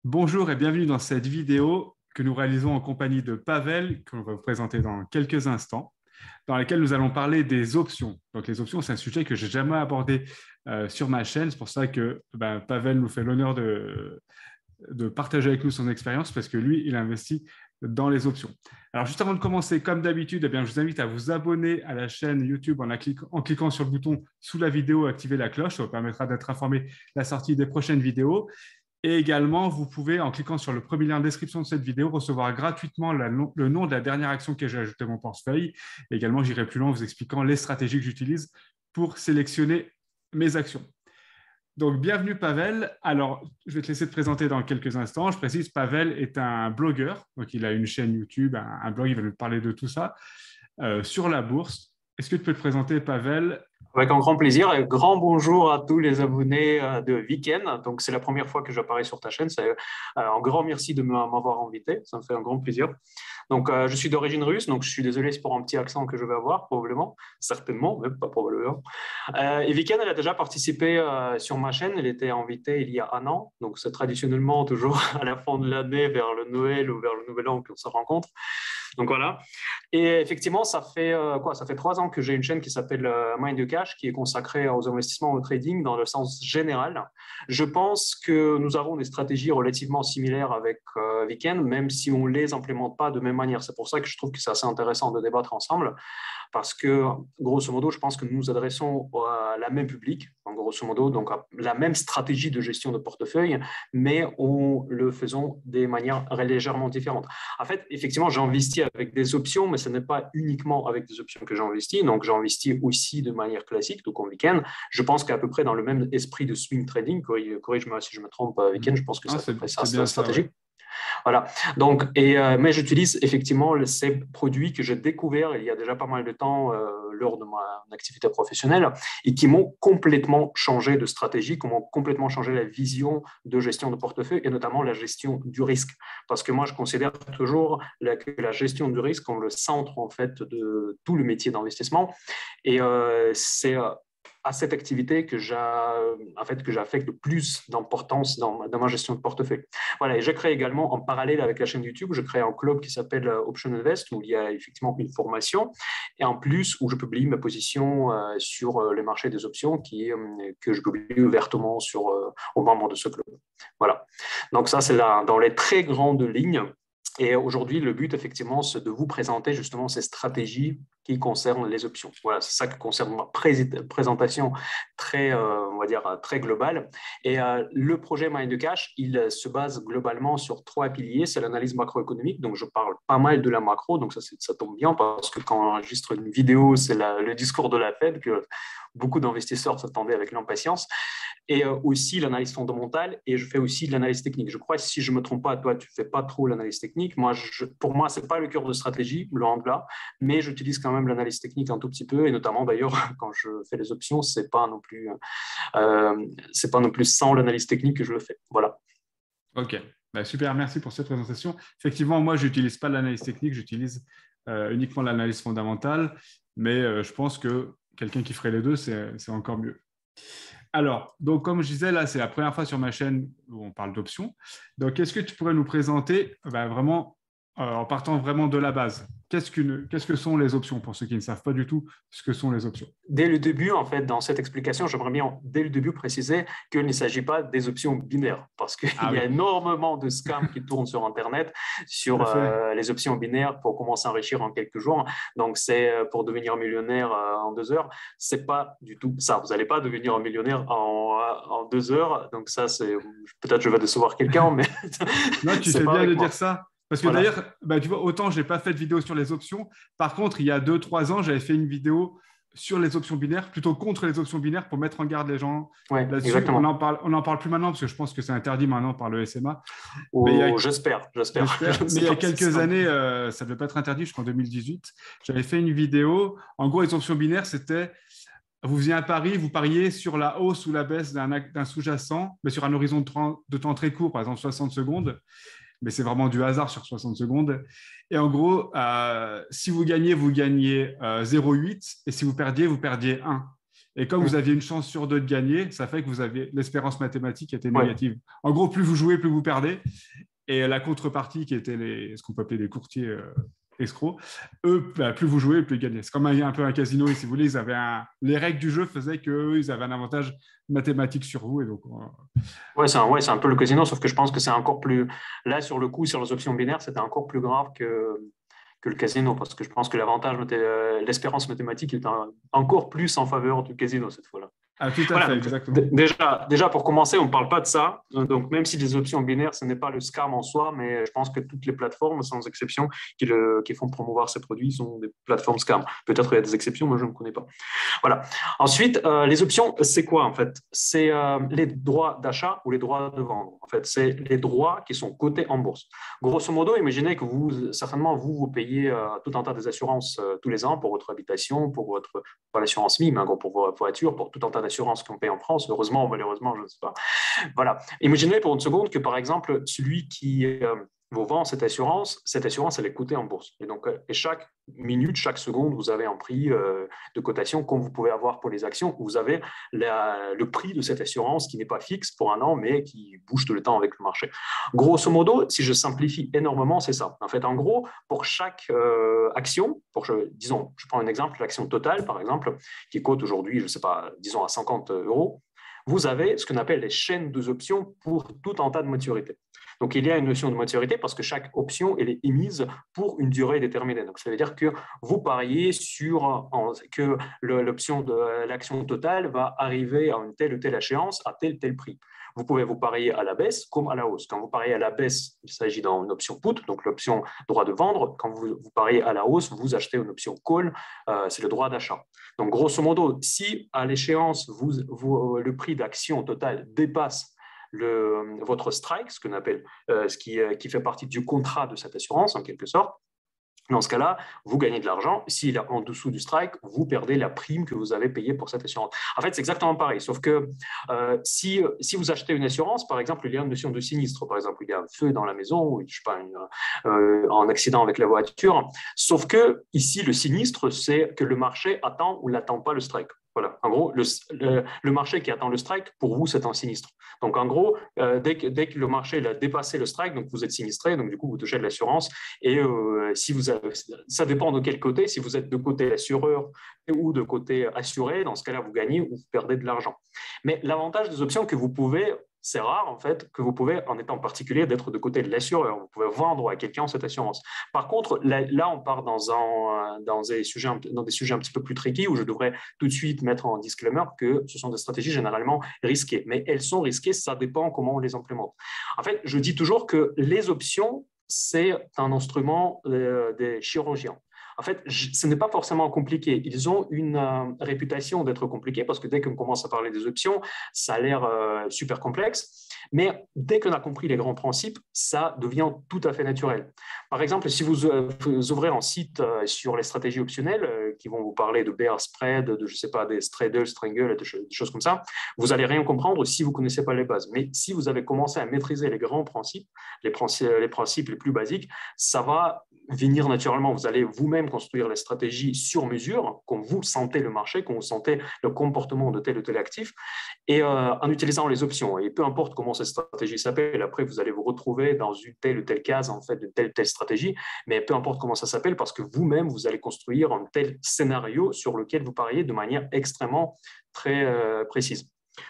Bonjour et bienvenue dans cette vidéo que nous réalisons en compagnie de Pavel, que l'on va vous présenter dans quelques instants, dans laquelle nous allons parler des options. Donc les options, c'est un sujet que je n'ai jamais abordé sur ma chaîne. C'est pour ça que Pavel nous fait l'honneur de partager avec nous son expérience parce que lui, il investit dans les options. Alors juste avant de commencer, comme d'habitude, je vous invite à vous abonner à la chaîne YouTube en cliquant sur le bouton sous la vidéo, activer la cloche. Ça vous permettra d'être informé de la sortie des prochaines vidéos. Et également, vous pouvez, en cliquant sur le premier lien en description de cette vidéo, recevoir gratuitement le nom de la dernière action que j'ai ajoutée à mon portefeuille. Et également, j'irai plus loin en vous expliquant les stratégies que j'utilise pour sélectionner mes actions. Donc, bienvenue Pavel. Alors, je vais te laisser te présenter dans quelques instants. Je précise, Pavel est un blogueur. Donc, il a une chaîne YouTube, un blog, il va nous parler de tout ça sur la bourse. Est-ce que tu peux te présenter, Pavel? Avec un grand plaisir et grand bonjour à tous les abonnés de Weekend. Donc, c'est la première fois que j'apparais sur ta chaîne. C'est un grand merci de m'avoir invité. Ça me fait un grand plaisir. Donc, je suis d'origine russe, donc je suis désolé pour un petit accent que je vais avoir, probablement, certainement, mais pas probablement. Et Weekend, elle a déjà participé sur ma chaîne. Elle était invitée il y a un an. Donc, c'est traditionnellement toujours à la fin de l'année, vers le Noël ou vers le Nouvel An qu'on se rencontre. Donc voilà. Et effectivement, ça fait 3 ans que j'ai une chaîne qui s'appelle Mind the Cash, qui est consacrée aux investissements au trading dans le sens général. Je pense que nous avons des stratégies relativement similaires avec Weekend, même si on ne les implémente pas de même manière. C'est pour ça que je trouve que c'est assez intéressant de débattre ensemble, parce que, grosso modo, je pense que nous nous adressons à la même public, en grosso modo, donc à la même stratégie de gestion de portefeuille, mais en le faisant de manières légèrement différentes. En fait, effectivement, j'investis avec des options, mais ce n'est pas uniquement avec des options que j'investis. Donc, j'investis aussi de manière classique, donc en week-end. Je pense qu'à peu près dans le même esprit de swing trading, corrige-moi si je me trompe, week-end, je pense que Ah, c'est à peu près ça, c'est la bien ça, stratégie. ouais. Voilà. Donc, mais j'utilise effectivement ces produits que j'ai découverts il y a déjà pas mal de temps lors de mon activité professionnelle et qui m'ont complètement changé de stratégie, qui m'ont complètement changé la vision de gestion de portefeuille et notamment la gestion du risque. Parce que moi, je considère toujours que la gestion du risque comme le centre en fait de tout le métier d'investissement. Et c'est à cette activité que j'affecte le plus d'importance dans ma gestion de portefeuille. Voilà, et je crée également en parallèle avec la chaîne YouTube, je crée un club qui s'appelle Option Invest, où il y a effectivement une formation, et en plus où je publie ma position sur les marchés des options que je publie ouvertement aux membres de ce club. Voilà, donc ça c'est là dans les très grandes lignes. Et aujourd'hui, le but, effectivement, c'est de vous présenter justement ces stratégies qui concernent les options. Voilà, c'est ça qui concerne ma présentation très, on va dire, très globale. Et le projet Mind the Cash, il se base globalement sur 3 piliers. C'est l'analyse macroéconomique, donc je parle pas mal de la macro, donc ça tombe bien parce que quand on enregistre une vidéo, c'est le discours de la Fed que beaucoup d'investisseurs s'attendaient avec l'impatience. Et aussi l'analyse fondamentale, et je fais aussi de l'analyse technique. Je crois, si je ne me trompe pas, toi, tu ne fais pas trop l'analyse technique. Pour moi, ce n'est pas le cœur de stratégie, loin de là, mais j'utilise quand même l'analyse technique un tout petit peu, et notamment d'ailleurs, quand je fais les options, ce n'est pas non plus sans l'analyse technique que je le fais. Voilà. Ok, super, merci pour cette présentation. Effectivement, moi, je n'utilise pas l'analyse technique, j'utilise uniquement l'analyse fondamentale, mais je pense que quelqu'un qui ferait les deux, c'est encore mieux. Alors, donc, comme je disais, là, c'est la première fois sur ma chaîne où on parle d'options. Donc, est-ce que tu pourrais nous présenter vraiment, en partant vraiment de la base, qu'est-ce que sont les options pour ceux qui ne savent pas du tout ce que sont les options? Dès le début, en fait, dans cette explication, j'aimerais bien, dès le début, préciser qu'il ne s'agit pas des options binaires, parce qu'il Ah y oui, a énormément de scams qui tournent sur Internet tout à sur fait. les options binaires pour comment s'enrichir en quelques jours. Donc, c'est pour devenir millionnaire en 2 heures. C'est pas du tout ça. Vous n'allez pas devenir un millionnaire en 2 heures. Donc, ça, peut-être je vais décevoir quelqu'un, mais Non, tu c'est fais pas bien avec de dire moi. ça. Parce que Voilà. d'ailleurs, tu vois, autant je n'ai pas fait de vidéo sur les options. Par contre, il y a 2, 3 ans, j'avais fait une vidéo sur les options binaires, plutôt contre les options binaires pour mettre en garde les gens Oui, là-dessus. exactement. On en parle plus maintenant parce que je pense que c'est interdit maintenant par le SMA. Mais il y a, Ou j'espère. Je j'espère, ne mais sais il y a pas si quelques c'est un... années, ça ne devait pas être interdit, jusqu'en 2018. J'avais fait une vidéo. En gros, les options binaires, c'était vous faisiez un pari, vous pariez sur la hausse ou la baisse d'un sous-jacent, mais sur un horizon de temps très court, par exemple 60 secondes. Mais c'est vraiment du hasard sur 60 secondes. Et en gros, si vous gagnez 0,8 et si vous perdiez 1. Et comme vous aviez une chance sur deux de gagner, ça fait que vous avez l'espérance mathématique était Ouais. négative. En gros, plus vous jouez, plus vous perdez. Et la contrepartie, qui était ce qu'on peut appeler les courtiers escrocs, eux, plus vous jouez, plus ils gagnaient. C'est comme un peu un casino, et si vous voulez, les règles du jeu faisaient qu'eux, ils avaient un avantage mathématique sur vous. Et donc, C'est un peu le casino, sauf que je pense que c'est encore plus. Là, sur le coup, sur les options binaires, c'était encore plus grave que le casino, parce que je pense que l'espérance mathématique est encore plus en faveur du casino cette fois-là. ah, tout à Voilà, fait, donc exactement. déjà pour commencer, on ne parle pas de ça. Donc même si les options binaires, ce n'est pas le scam en soi, mais je pense que toutes les plateformes, sans exception, qui font promouvoir ces produits sont des plateformes scam. Peut-être il y a des exceptions, moi je ne connais pas. Voilà. Ensuite, les options, c'est quoi en fait? C'est les droits d'achat ou les droits de vendre. En fait, c'est les droits qui sont cotés en bourse. Grosso modo, imaginez que certainement, vous payez tout un tas des assurances tous les ans pour votre habitation, pour l'assurance MIM, hein, pour vos voitures, pour tout un tas d'assurances qu'on paye en France. Heureusement ou malheureusement, je ne sais pas. Voilà. Imaginez pour une seconde que, par exemple, celui qui vous vend cette assurance, elle est cotée en bourse. Et donc, et chaque minute, chaque seconde, vous avez un prix de cotation comme vous pouvez avoir pour les actions. Vous avez le prix de cette assurance qui n'est pas fixe pour un an, mais qui bouge tout le temps avec le marché. Grosso modo, si je simplifie énormément, c'est ça. En fait, en gros, pour chaque action, disons, je prends un exemple, l'action Total, par exemple, qui cote aujourd'hui, je ne sais pas, disons à 50 euros, vous avez ce qu'on appelle les chaînes d'options pour tout un tas de maturités. Donc, il y a une notion de maturité parce que chaque option, elle est émise pour une durée déterminée. Donc, ça veut dire que vous pariez que l'option de l'action totale va arriver à une telle ou telle échéance à tel prix. Vous pouvez vous parier à la baisse comme à la hausse. Quand vous pariez à la baisse, il s'agit d'une option put, donc l'option droit de vendre. Quand vous pariez à la hausse, vous achetez une option call, c'est le droit d'achat. Donc, grosso modo, si à l'échéance, le prix d'action totale dépasse votre strike, ce qu'on appelle, qui fait partie du contrat de cette assurance, en quelque sorte, dans ce cas-là, vous gagnez de l'argent. S'il est en dessous du strike, vous perdez la prime que vous avez payée pour cette assurance. En fait, c'est exactement pareil, sauf que si vous achetez une assurance, par exemple, il y a une notion de sinistre, par exemple, il y a un feu dans la maison, ou je sais pas, un accident avec la voiture, sauf que ici, le sinistre, c'est que le marché attend ou n'attend pas le strike. Voilà. En gros, le marché qui attend le strike, pour vous, c'est un sinistre. Donc, en gros, dès que le marché a dépassé le strike, donc vous êtes sinistré, donc du coup, vous touchez de l'assurance. Et ça dépend de quel côté. Si vous êtes de côté assureur ou de côté assuré, dans ce cas-là, vous gagnez ou vous perdez de l'argent. Mais l'avantage des options que vous pouvez, c'est rare en fait, que vous pouvez, en étant particulier, d'être de côté de l'assureur. Vous pouvez vendre à quelqu'un cette assurance. Par contre, là on part dans des sujets un petit peu plus tricky où je devrais tout de suite mettre en disclaimer que ce sont des stratégies généralement risquées. Mais elles sont risquées, ça dépend comment on les implémente. En fait, je dis toujours que les options, c'est un instrument des chirurgiens. En fait, ce n'est pas forcément compliqué. Ils ont une réputation d'être compliqués parce que dès qu'on commence à parler des options, ça a l'air super complexe. Mais dès qu'on a compris les grands principes, ça devient tout à fait naturel. Par exemple, si vous ouvrez un site sur les stratégies optionnelles qui vont vous parler de bear spread, de, je sais pas, des straddle, strangle, des choses comme ça, vous n'allez rien comprendre si vous ne connaissez pas les bases. Mais si vous avez commencé à maîtriser les grands principes, les principes les plus basiques, ça va venir naturellement. Vous allez vous-même construire les stratégies sur mesure, comme vous sentez le marché, comme vous sentez le comportement de tel ou tel actif, et en utilisant les options. Et peu importe comment cette stratégie s'appelle, après vous allez vous retrouver dans une telle ou telle case en fait de telle ou telle stratégie, mais peu importe comment ça s'appelle, parce que vous-même vous allez construire un tel scénario sur lequel vous pariez de manière extrêmement très précise.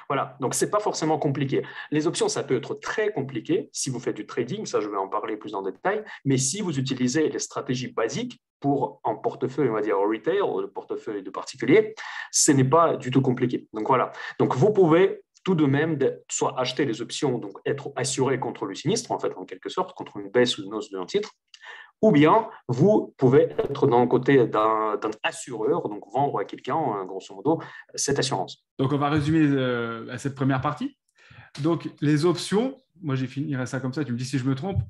Voilà, donc ce n'est pas forcément compliqué. Les options, ça peut être très compliqué si vous faites du trading, ça je vais en parler plus en détail, mais si vous utilisez les stratégies basiques pour un portefeuille, on va dire retail, ou le portefeuille de particulier, ce n'est pas du tout compliqué. Donc voilà, donc vous pouvez tout de même soit acheter les options, donc être assuré contre le sinistre, en fait, en quelque sorte, contre une baisse ou une hausse d'un titre, ou bien vous pouvez être dans le côté d'un assureur, donc vendre à quelqu'un, grosso modo, cette assurance. Donc, on va résumer cette première partie. Donc, les options, moi, j'ai finirai ça comme ça, tu me dis si je me trompe.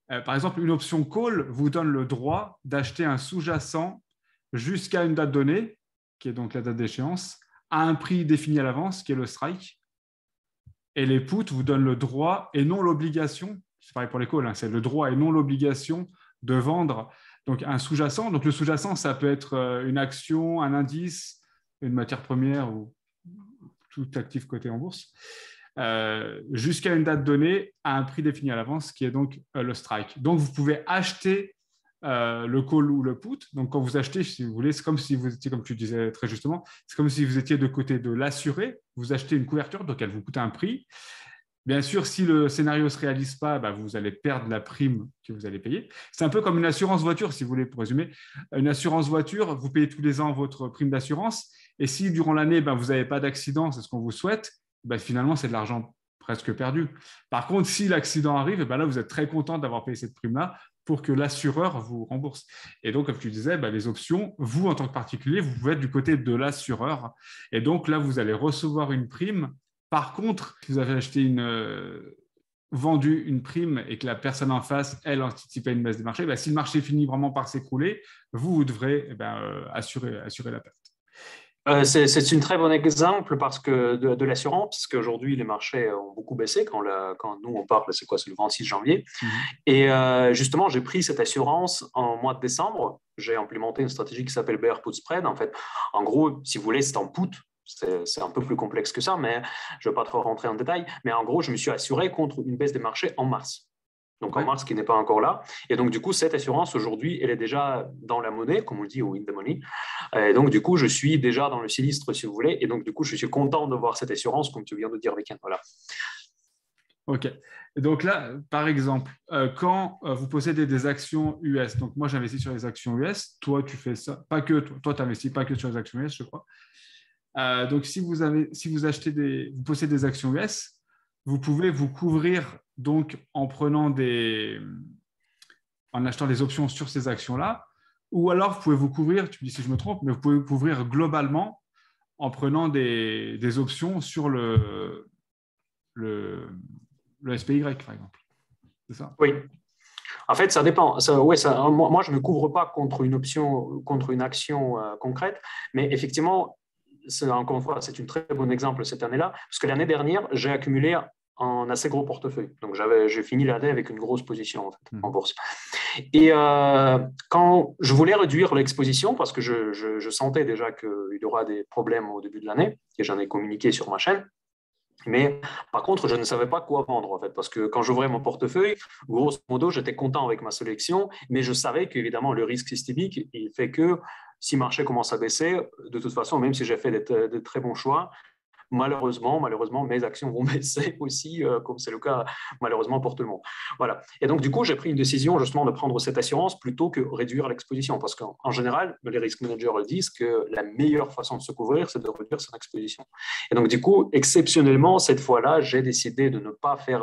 Par exemple, une option call vous donne le droit d'acheter un sous-jacent jusqu'à une date donnée, qui est donc la date d'échéance, à un prix défini à l'avance, qui est le strike. Et les puts vous donnent le droit et non l'obligation, c'est pareil pour les calls, hein, c'est le droit et non l'obligation de vendre donc un sous-jacent. Donc, le sous-jacent, ça peut être une action, un indice, une matière première ou tout actif coté en bourse, jusqu'à une date donnée à un prix défini à l'avance, qui est donc le strike. Donc, vous pouvez acheter le call ou le put. Donc, quand vous achetez, si vous voulez, c'est comme si vous étiez, comme tu disais très justement, c'est comme si vous étiez de côté de l'assuré. Vous achetez une couverture, donc elle vous coûte un prix. Bien sûr, si le scénario ne se réalise pas, vous allez perdre la prime que vous allez payer. C'est un peu comme une assurance voiture, si vous voulez, pour résumer. Une assurance voiture, vous payez tous les ans votre prime d'assurance. Et si durant l'année, vous n'avez pas d'accident, c'est ce qu'on vous souhaite, finalement, c'est de l'argent presque perdu. Par contre, si l'accident arrive, là, vous êtes très content d'avoir payé cette prime-là pour que l'assureur vous rembourse. Et donc, comme tu disais, les options, vous, en tant que particulier, vous pouvez être du côté de l'assureur. Et donc, là, vous allez recevoir une prime. Par contre, si vous avez acheté vendu une prime et que la personne en face, elle, anticipait une baisse des marchés, si le marché finit vraiment par s'écrouler, vous devrez assurer la perte. C'est un très bon exemple parce que de l'assurance, parce qu'aujourd'hui, les marchés ont beaucoup baissé quand nous, on parle, c'est le 26 janvier. Et justement, j'ai pris cette assurance en mois de décembre. J'ai implémenté une stratégie qui s'appelle Bear Put Spread. En fait, en gros, si vous voulez, c'est en put. C'est un peu plus complexe que ça, mais je ne vais pas trop rentrer en détail. Mais en gros, je me suis assuré contre une baisse des marchés en mars. Donc en mars qui n'est pas encore là. Et donc du coup, cette assurance aujourd'hui, elle est déjà dans la monnaie, comme on dit, ou in the money. Et donc du coup, je suis déjà dans le sinistre, si vous voulez. Et donc du coup, je suis content de voir cette assurance, comme tu viens de dire, Weekend. Voilà. OK. Et donc là, par exemple, quand vous possédez des actions US, donc moi j'investis sur les actions US, toi tu fais ça, pas que toi tu n'investis pas que sur les actions US, je crois. Donc si vous possédez des actions US, vous pouvez vous couvrir donc en achetant des options sur ces actions-là, ou alors vous pouvez vous couvrir, tu me dis si je me trompe, mais vous pouvez vous couvrir globalement en prenant des options sur le SPY, par exemple. C'est ça? Oui. En fait, ça dépend. Moi, je ne me couvre pas contre une option, contre une action concrète, mais effectivement, encore une fois, c'est un très bon exemple cette année-là, parce que l'année dernière, j'ai accumulé un assez gros portefeuille. Donc, j'ai fini l'année avec une grosse position en bourse. Et quand je voulais réduire l'exposition, parce que je sentais déjà qu'il y aura des problèmes au début de l'année, et j'en ai communiqué sur ma chaîne, mais par contre, je ne savais pas quoi vendre, en fait, parce que quand j'ouvrais mon portefeuille, grosso modo, j'étais content avec ma sélection, mais je savais qu'évidemment, le risque systémique, il fait que si le marché commence à baisser, de toute façon, même si j'ai fait de très bons choix, malheureusement, mes actions vont baisser aussi, comme c'est le cas malheureusement pour tout le monde. Voilà. Et donc, du coup, j'ai pris une décision justement de prendre cette assurance plutôt que réduire l'exposition. Parce qu'en général, les risk managers disent que la meilleure façon de se couvrir, c'est de réduire son exposition. Et donc, du coup, exceptionnellement, cette fois-là, j'ai décidé de ne pas faire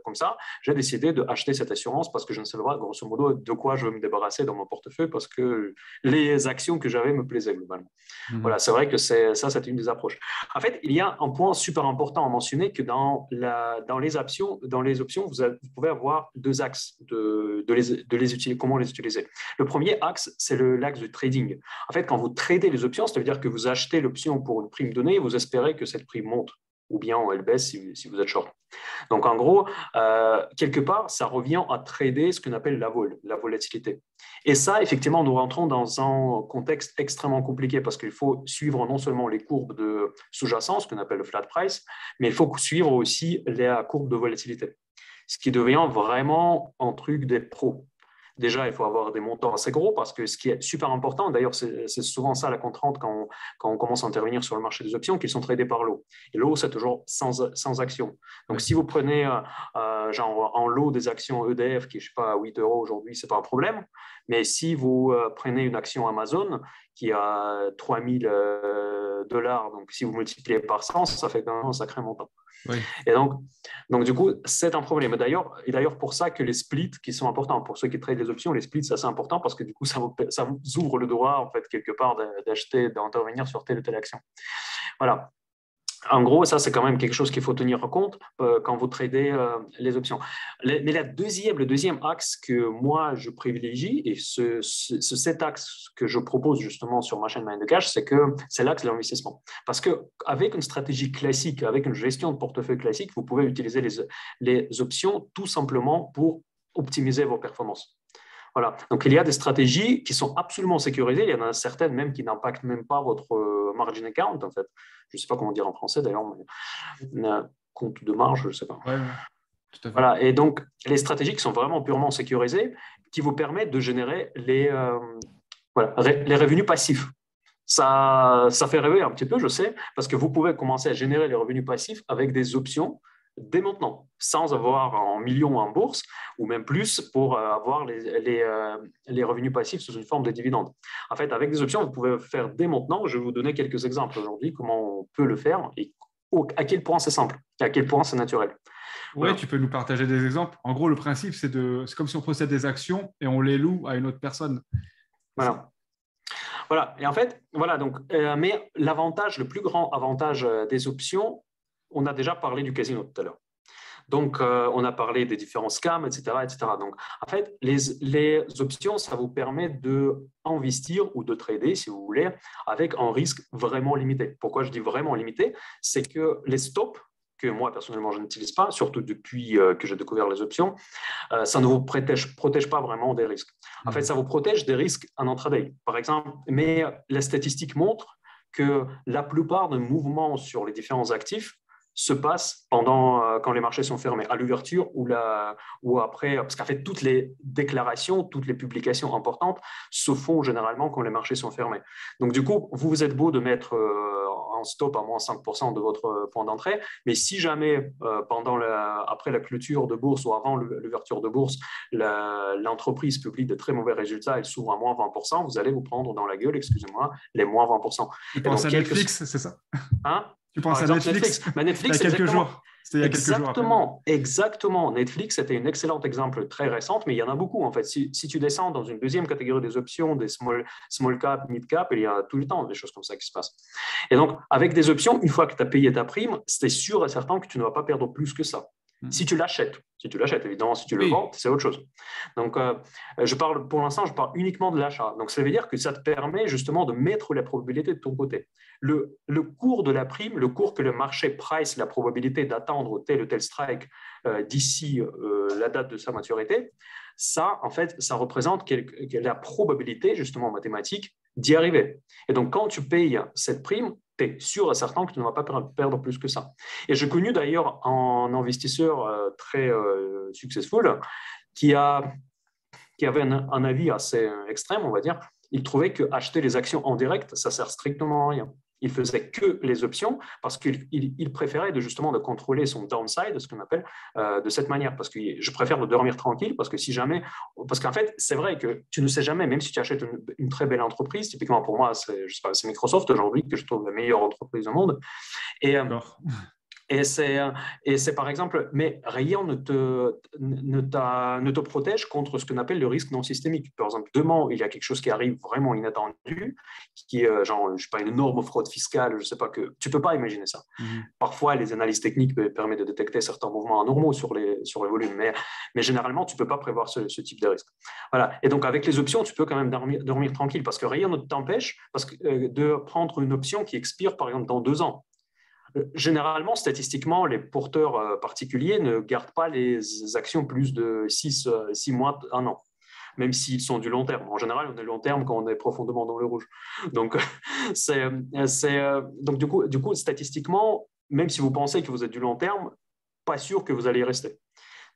comme ça. J'ai décidé d'acheter cette assurance parce que je ne savais pas, grosso modo, de quoi je vais me débarrasser dans mon portefeuille parce que les actions que j'avais me plaisaient globalement. Voilà, c'est vrai que c'est une des approches. En fait, il y a un point super important à mentionner que dans les options, vous pouvez avoir deux axes de les utiliser, comment les utiliser. Le premier axe, c'est l'axe du trading. En fait, quand vous tradez les options, ça veut dire que vous achetez l'option pour une prime donnée et vous espérez que cette prime monte ou bien elle baisse si vous êtes short. Donc, en gros, quelque part, ça revient à trader ce qu'on appelle la volatilité. Et ça, effectivement, nous rentrons dans un contexte extrêmement compliqué parce qu'il faut suivre non seulement les courbes de sous-jacence, qu'on appelle le flat price, mais il faut suivre aussi les courbes de volatilité, ce qui devient vraiment un truc des pros. Déjà, il faut avoir des montants assez gros parce que ce qui est super important, d'ailleurs, c'est souvent ça la contrainte quand on commence à intervenir sur le marché des options, qu'ils sont tradés par lot. Et lot, c'est toujours sans action. Donc, si vous prenez genre en lot des actions EDF qui, je ne sais pas, à 8 euros aujourd'hui, ce n'est pas un problème. Mais si vous prenez une action Amazon qui a 3000 dollars, donc si vous multipliez par 100, ça fait quand même un sacré montant. Oui. Et donc, du coup, c'est un problème. Et d'ailleurs, pour ça que les splits qui sont importants, pour ceux qui traitent les options, les splits, c'est assez important parce que du coup, ça vous ouvre le droit, en fait, quelque part, d'acheter, d'intervenir sur telle ou telle action. Voilà. En gros, ça, c'est quand même quelque chose qu'il faut tenir compte quand vous tradez les options. Mais le deuxième axe que moi, je privilégie, et cet axe que je propose justement sur ma chaîne Mind the Cash, c'est l'axe de l'investissement. Parce qu'avec une stratégie classique, avec une gestion de portefeuille classique, vous pouvez utiliser les options tout simplement pour optimiser vos performances. Voilà. Donc, il y a des stratégies qui sont absolument sécurisées. Il y en a certaines même qui n'impactent même pas votre margin account, en fait. Je ne sais pas comment dire en français, d'ailleurs, mais compte de marge, je ne sais pas. Ouais, tout à fait. Voilà. Et donc, les stratégies qui sont vraiment purement sécurisées, qui vous permettent de générer les revenus passifs. Ça fait rêver un petit peu, je sais, parce que vous pouvez commencer à générer les revenus passifs avec des options dès maintenant, sans avoir en millions en bourse, ou même plus pour avoir les revenus passifs sous une forme de dividendes. En fait, avec des options, vous pouvez faire dès maintenant. Je vais vous donner quelques exemples aujourd'hui, comment on peut le faire et à quel point c'est simple, et à quel point c'est naturel. Oui, Voilà. tu peux nous partager des exemples. En gros, le principe, c'est comme si on possède des actions et on les loue à une autre personne. Voilà. Voilà. Et en fait, voilà. Donc, mais l'avantage, le plus grand avantage des options, on a déjà parlé du casino tout à l'heure. Donc, on a parlé des différents scams, etc., etc. Donc, en fait, les options, ça vous permet d'investir ou de trader, si vous voulez, avec un risque vraiment limité. Pourquoi je dis vraiment limité? C'est que les stops, que moi, personnellement, je n'utilise pas, surtout depuis que j'ai découvert les options, ça ne vous protège pas vraiment des risques. En fait, ça vous protège des risques en intraday, par exemple. Mais les statistiques montrent que la plupart des mouvements sur les différents actifs se passe quand les marchés sont fermés, à l'ouverture ou après, parce qu'en fait, toutes les déclarations, toutes les publications importantes se font généralement quand les marchés sont fermés. Donc, du coup, vous êtes beau de mettre en stop à moins 5% de votre point d'entrée, mais si jamais, après la clôture de bourse ou avant l'ouverture de bourse, l'entreprise publie de très mauvais résultats, elle s'ouvre à moins 20%, vous allez vous prendre dans la gueule, excusez-moi, les moins 20%. Tu penses à Netflix, c'est ça? Hein? Tu Par penses à exemple, Netflix? Netflix. Mais Netflix, Il y a quelques jours. C'était il y a quelques jours à peine. Exactement. Netflix, c'était un excellent exemple très récent, mais il y en a beaucoup en fait. Si tu descends dans une deuxième catégorie des options, des small cap, mid cap, il y a tout le temps des choses comme ça qui se passent. Et donc, avec des options, une fois que tu as payé ta prime, c'est sûr et certain que tu ne vas pas perdre plus que ça. Si tu l'achètes, évidemment, si tu le vends, c'est autre chose. Donc, pour l'instant, je parle uniquement de l'achat. Donc, ça veut dire que ça te permet justement de mettre les probabilités de ton côté. Le cours de la prime, le cours que le marché price, la probabilité d'atteindre tel ou tel strike d'ici la date de sa maturité, ça, en fait, ça représente la probabilité, justement mathématique, d'y arriver. Et donc, quand tu payes cette prime, tu es sûr et certain que tu ne vas pas perdre plus que ça. Et j'ai connu d'ailleurs un investisseur très successful qui avait un avis assez extrême, on va dire. Il trouvait que acheter les actions en direct, ça sert strictement à rien. Il faisait que les options parce qu'il préférait justement de contrôler son downside, ce qu'on appelle, de cette manière. Parce que je préfère de dormir tranquille parce qu'en fait, c'est vrai que tu ne sais jamais, même si tu achètes une très belle entreprise, typiquement pour moi, c'est Microsoft aujourd'hui que je trouve la meilleure entreprise au monde. Et c'est par exemple, mais rien ne te protège contre ce qu'on appelle le risque non systémique. Par exemple, demain, il y a quelque chose qui arrive vraiment inattendu, qui est genre, je sais pas, une énorme fraude fiscale, je sais pas, que tu peux pas imaginer ça. Parfois, les analyses techniques permettent de détecter certains mouvements anormaux sur les volumes, mais généralement, tu peux pas prévoir ce type de risque. Voilà. Et donc, avec les options, tu peux quand même dormir tranquille parce que rien ne t'empêche de prendre une option qui expire, par exemple, dans 2 ans. Généralement, statistiquement, les porteurs particuliers ne gardent pas les actions plus de 6 mois, 1 an, même s'ils sont du long terme. En général, on est long terme quand on est profondément dans le rouge. Donc, donc du coup, statistiquement, même si vous pensez que vous êtes du long terme, pas sûr que vous allez y rester.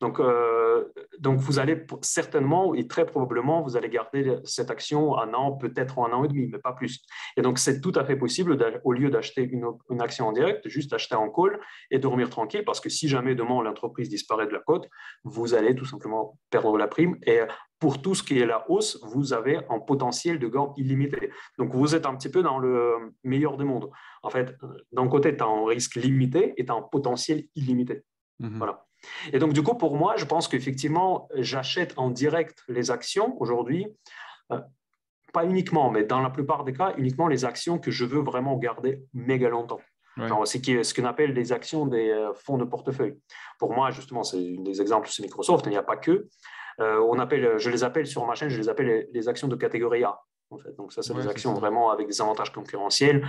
Donc, vous allez certainement et très probablement, vous allez garder cette action 1 an, peut-être 1 an et demi, mais pas plus. Et donc, c'est tout à fait possible, au lieu d'acheter une action en direct, juste acheter en call et dormir tranquille, parce que si jamais demain l'entreprise disparaît de la cote, vous allez tout simplement perdre la prime. Et pour tout ce qui est la hausse, vous avez un potentiel de gain illimité. Donc, vous êtes un petit peu dans le meilleur des mondes. En fait, d'un côté, tu as un risque limité et tu as un potentiel illimité. Voilà. Et donc, du coup, pour moi, je pense qu'effectivement, j'achète en direct les actions aujourd'hui, pas uniquement, mais dans la plupart des cas, uniquement les actions que je veux vraiment garder méga longtemps. Ouais. C'est ce qu'on appelle les actions des fonds de portefeuille. Pour moi, justement, c'est des exemples, c'est Microsoft, il n'y a pas que. Je les appelle sur ma chaîne, je les appelle les actions de catégorie A. En fait. Donc, ça, c'est des actions vraiment avec des avantages concurrentiels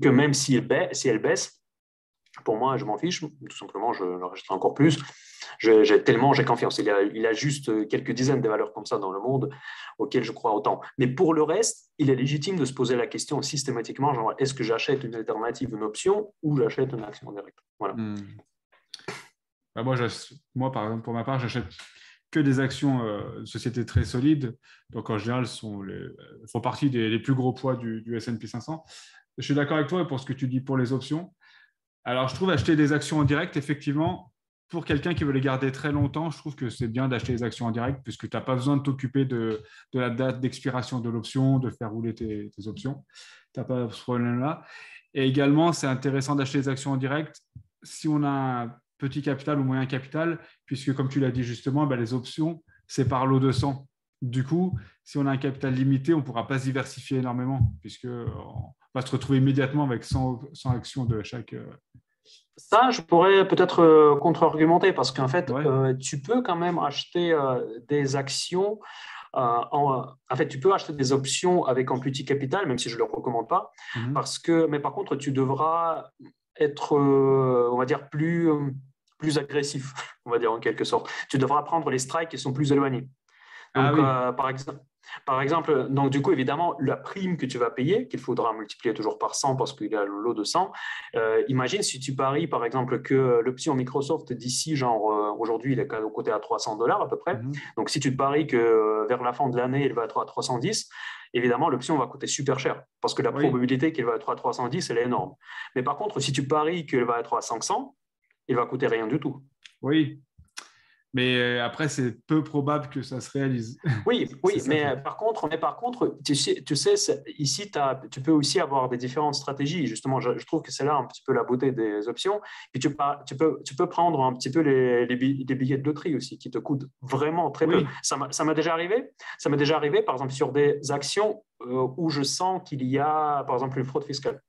que même si elles baissent, pour moi, je m'en fiche. Tout simplement, je le rachèterai encore plus. J'ai confiance. Il a juste quelques dizaines de valeurs comme ça dans le monde auxquelles je crois autant. Mais pour le reste, il est légitime de se poser la question systématiquement, genre, est-ce que j'achète une alternative, une option, ou j'achète une action en direct? Voilà. Bah, moi, par exemple, pour ma part, j'achète que des actions de sociétés très solides. Donc, en général, font partie des plus gros poids du S&P 500. Je suis d'accord avec toi pour ce que tu dis pour les options. Alors, je trouve acheter des actions en direct, effectivement, pour quelqu'un qui veut les garder très longtemps, je trouve que c'est bien d'acheter des actions en direct puisque tu n'as pas besoin de t'occuper de la date d'expiration de l'option, de faire rouler tes options. Tu n'as pas ce problème-là. Et également, c'est intéressant d'acheter des actions en direct si on a un petit capital ou moyen capital, puisque comme tu l'as dit justement, ben, les options, c'est par lot de sang. Du coup, si on a un capital limité, on ne pourra pas se diversifier énormément, puisqu'on va se retrouver immédiatement avec 100 actions de chaque. Ça, je pourrais peut-être contre-argumenter parce qu'en fait, Ouais. tu peux quand même acheter des actions. En fait, tu peux acheter des options avec un petit capital, même si je ne le recommande pas, mais par contre, tu devras être, on va dire, plus agressif, on va dire en quelque sorte. Tu devras prendre les strikes qui sont plus éloignés. Donc, Oui. par exemple, donc du coup, évidemment, la prime que tu vas payer, qu'il faudra multiplier toujours par 100 parce qu'il y a le lot de 100, imagine si tu paries, par exemple, que l'option Microsoft d'ici, genre aujourd'hui, il est coté à $300 à peu près. Donc, si tu paries que vers la fin de l'année, il va être à 310, évidemment, l'option va coûter super cher parce que la probabilité qu'il va être à 310, elle est énorme. Mais par contre, si tu paries qu'il va être à 500, il va coûter rien du tout. Oui. Mais après, c'est peu probable que ça se réalise. Oui, mais par contre, tu sais ici, tu peux aussi avoir des différentes stratégies. Justement, je trouve que c'est là un petit peu la beauté des options. Et tu peux prendre un petit peu les billets de loterie aussi, qui te coûtent vraiment très peu. Ça m'est déjà arrivé. Ça m'est déjà arrivé, par exemple, sur des actions où je sens qu'il y a, par exemple, une fraude fiscale.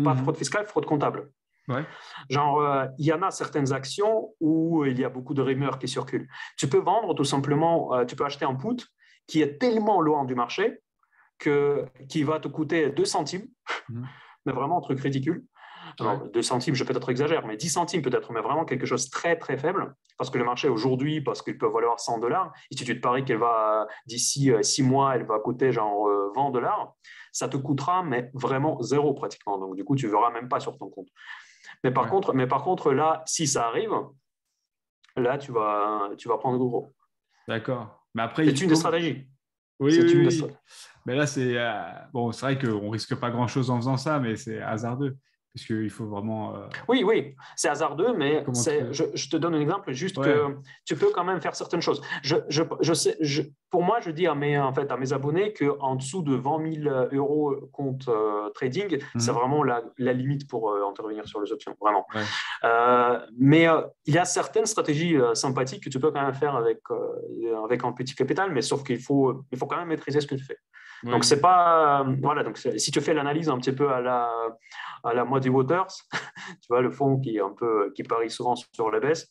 Pas fraude fiscale, fraude comptable. Ouais. Genre, il y en a certaines actions où il y a beaucoup de rumeurs qui circulent. Tu peux vendre tout simplement, tu peux acheter un put qui est tellement loin du marché qui va te coûter 2 centimes, mais vraiment un truc ridicule. Alors, 2 centimes, je peut-être exagère, mais 10 centimes peut-être, mais vraiment quelque chose de très très faible, parce que le marché aujourd'hui, parce qu'il peut valoir $100, et si tu te paries qu'elle va, d'ici 6 mois, elle va coûter genre $20, ça te coûtera, mais vraiment zéro pratiquement. Donc, du coup, tu ne verras même pas sur ton compte. Mais par contre, là, si ça arrive, là, tu vas prendre gros. D'accord. Mais après, c'est une des stratégies. Oui. Mais là, c'est c'est vrai qu'on risque pas grand-chose en faisant ça, mais c'est hasardeux. Parce qu'il faut vraiment. Oui, c'est hasardeux, mais je te donne un exemple, juste que tu peux quand même faire certaines choses. Pour moi, je dis à mes abonnés qu'en dessous de 20 000 euros compte trading, c'est vraiment la limite pour intervenir sur les options, vraiment. Mais il y a certaines stratégies sympathiques que tu peux quand même faire avec un petit capital, mais sauf qu'il faut quand même maîtriser ce que tu fais. Donc, c'est pas. Donc si tu fais l'analyse un petit peu à la Muddy Waters, tu vois, le fonds qui parie souvent sur la baisse,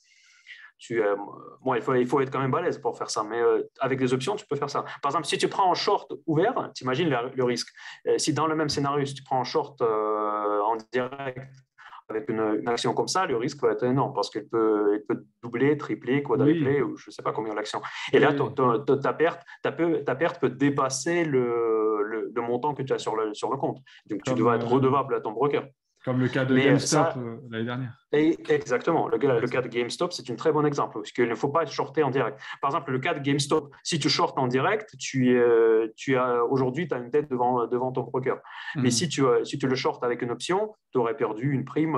il faut être quand même balèze pour faire ça, mais avec des options, tu peux faire ça. Par exemple, si tu prends en short ouvert, tu imagines le risque. Si dans le même scénario, si tu prends en short en direct, avec une action comme ça, le risque va être énorme parce qu'elle peut doubler, tripler, quadrupler, ou je ne sais pas combien l'action. Et là, ta perte peut dépasser le montant que tu as sur le compte. Donc, tu dois être redevable à ton broker. Comme le cas de GameStop l'année dernière. Exactement. Le cas de GameStop, c'est un très bon exemple, parce qu'il ne faut pas shorter en direct. Par exemple, le cas de GameStop, si tu shortes en direct, aujourd'hui, tu as une tête devant ton broker. Mais si tu le shortes avec une option, tu aurais perdu une prime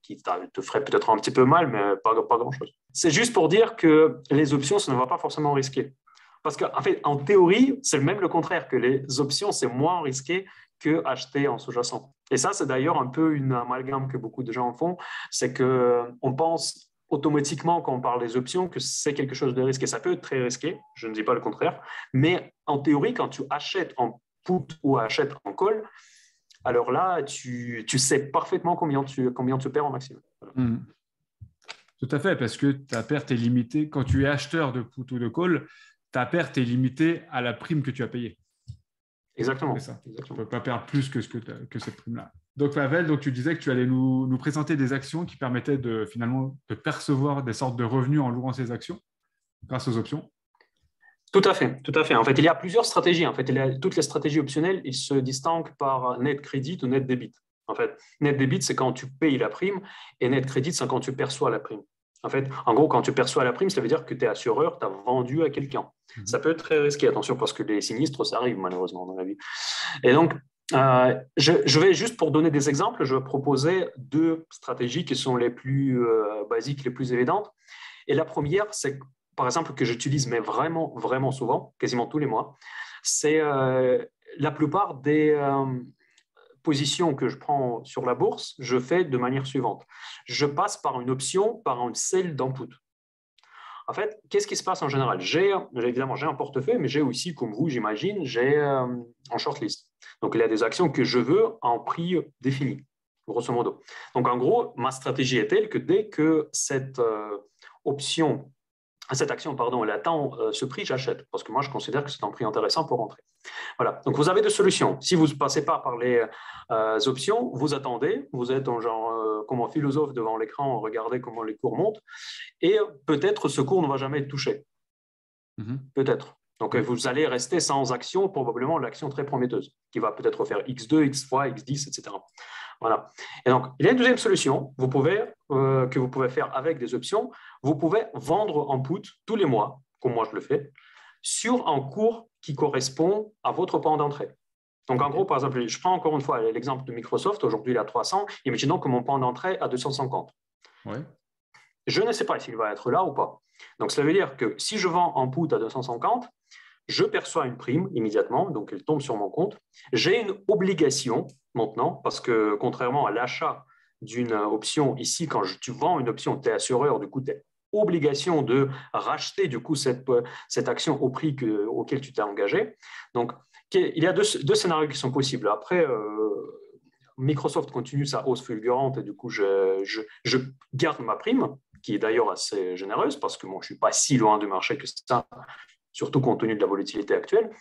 qui te ferait peut-être un petit peu mal, mais pas grand-chose. C'est juste pour dire que les options, ça ne va pas forcément risquer. Parce qu'en fait, en théorie, c'est même le contraire, que les options, c'est moins risqué que acheter en sous-jacent. Et ça, c'est d'ailleurs un peu une amalgame que beaucoup de gens font, c'est qu'on pense automatiquement quand on parle des options que c'est quelque chose de risqué. Ça peut être très risqué, je ne dis pas le contraire, mais en théorie, quand tu achètes en put ou achètes en call, alors là, tu sais parfaitement combien tu perds en maximum. Voilà. Tout à fait, parce que ta perte est limitée. Quand tu es acheteur de put ou de call, ta perte est limitée à la prime que tu as payée. Exactement. C'est ça. Tu ne peux pas perdre plus que cette prime-là. Donc, Pavel, donc, tu disais que tu allais nous présenter des actions qui permettaient finalement de percevoir des sortes de revenus en louant ces actions grâce aux options. Tout à fait, tout à fait. En fait, il y a plusieurs stratégies. En fait, toutes les stratégies optionnelles, ils se distinguent par net crédit ou net débit. En fait, net débit, c'est quand tu payes la prime, et net crédit, c'est quand tu perçois la prime. En fait, en gros, quand tu perçois la prime, ça veut dire que tu es assureur, tu as vendu à quelqu'un. Ça peut être très risqué, attention, parce que les sinistres, ça arrive malheureusement dans la vie. Et donc, je vais juste pour donner des exemples, je vais proposer deux stratégies qui sont les plus basiques, les plus évidentes. Et la première, c'est par exemple que j'utilise mais vraiment, vraiment souvent, quasiment tous les mois, c'est la plupart des positions que je prends sur la bourse, je fais de manière suivante. Je passe par une option, par une sell d'input. En fait, qu'est-ce qui se passe en général? Évidemment, j'ai un portefeuille, mais j'ai aussi, comme vous, j'imagine, j'ai en shortlist. Donc, il y a des actions que je veux en prix défini, grosso modo. Donc, en gros, ma stratégie est telle que dès que cette action, elle atteint ce prix, j'achète, parce que moi, je considère que c'est un prix intéressant pour rentrer. Voilà. Donc, vous avez deux solutions. Si vous ne passez pas par les options, vous attendez, vous êtes comme un philosophe devant l'écran, regardez comment les cours montent, et peut-être ce cours ne va jamais être touché. Peut-être. Donc, vous allez rester sans action, probablement l'action très prometteuse, qui va peut-être faire X2, X3, X10, etc. Voilà. Et donc, il y a une deuxième solution que vous pouvez faire avec des options. Vous pouvez vendre en put tous les mois, comme moi je le fais, sur un cours qui correspond à votre pan d'entrée. Donc, en gros, par exemple, je prends encore une fois l'exemple de Microsoft. Aujourd'hui, il est à 300. Imaginons que mon pan d'entrée est à 250. Ouais. Je ne sais pas s'il va être là ou pas. Donc, cela veut dire que si je vends en put à 250, je perçois une prime immédiatement, donc elle tombe sur mon compte. J'ai une obligation maintenant, parce que contrairement à l'achat d'une option, ici, quand tu vends une option, tu es assureur, du coup, tu as obligation de racheter du coup cette action au prix auquel tu t'es engagé. Donc, il y a deux scénarios qui sont possibles. Après, Microsoft continue sa hausse fulgurante et du coup, je garde ma prime, qui est d'ailleurs assez généreuse parce que moi, je ne suis pas si loin du marché que ça, surtout compte tenu de la volatilité actuelle.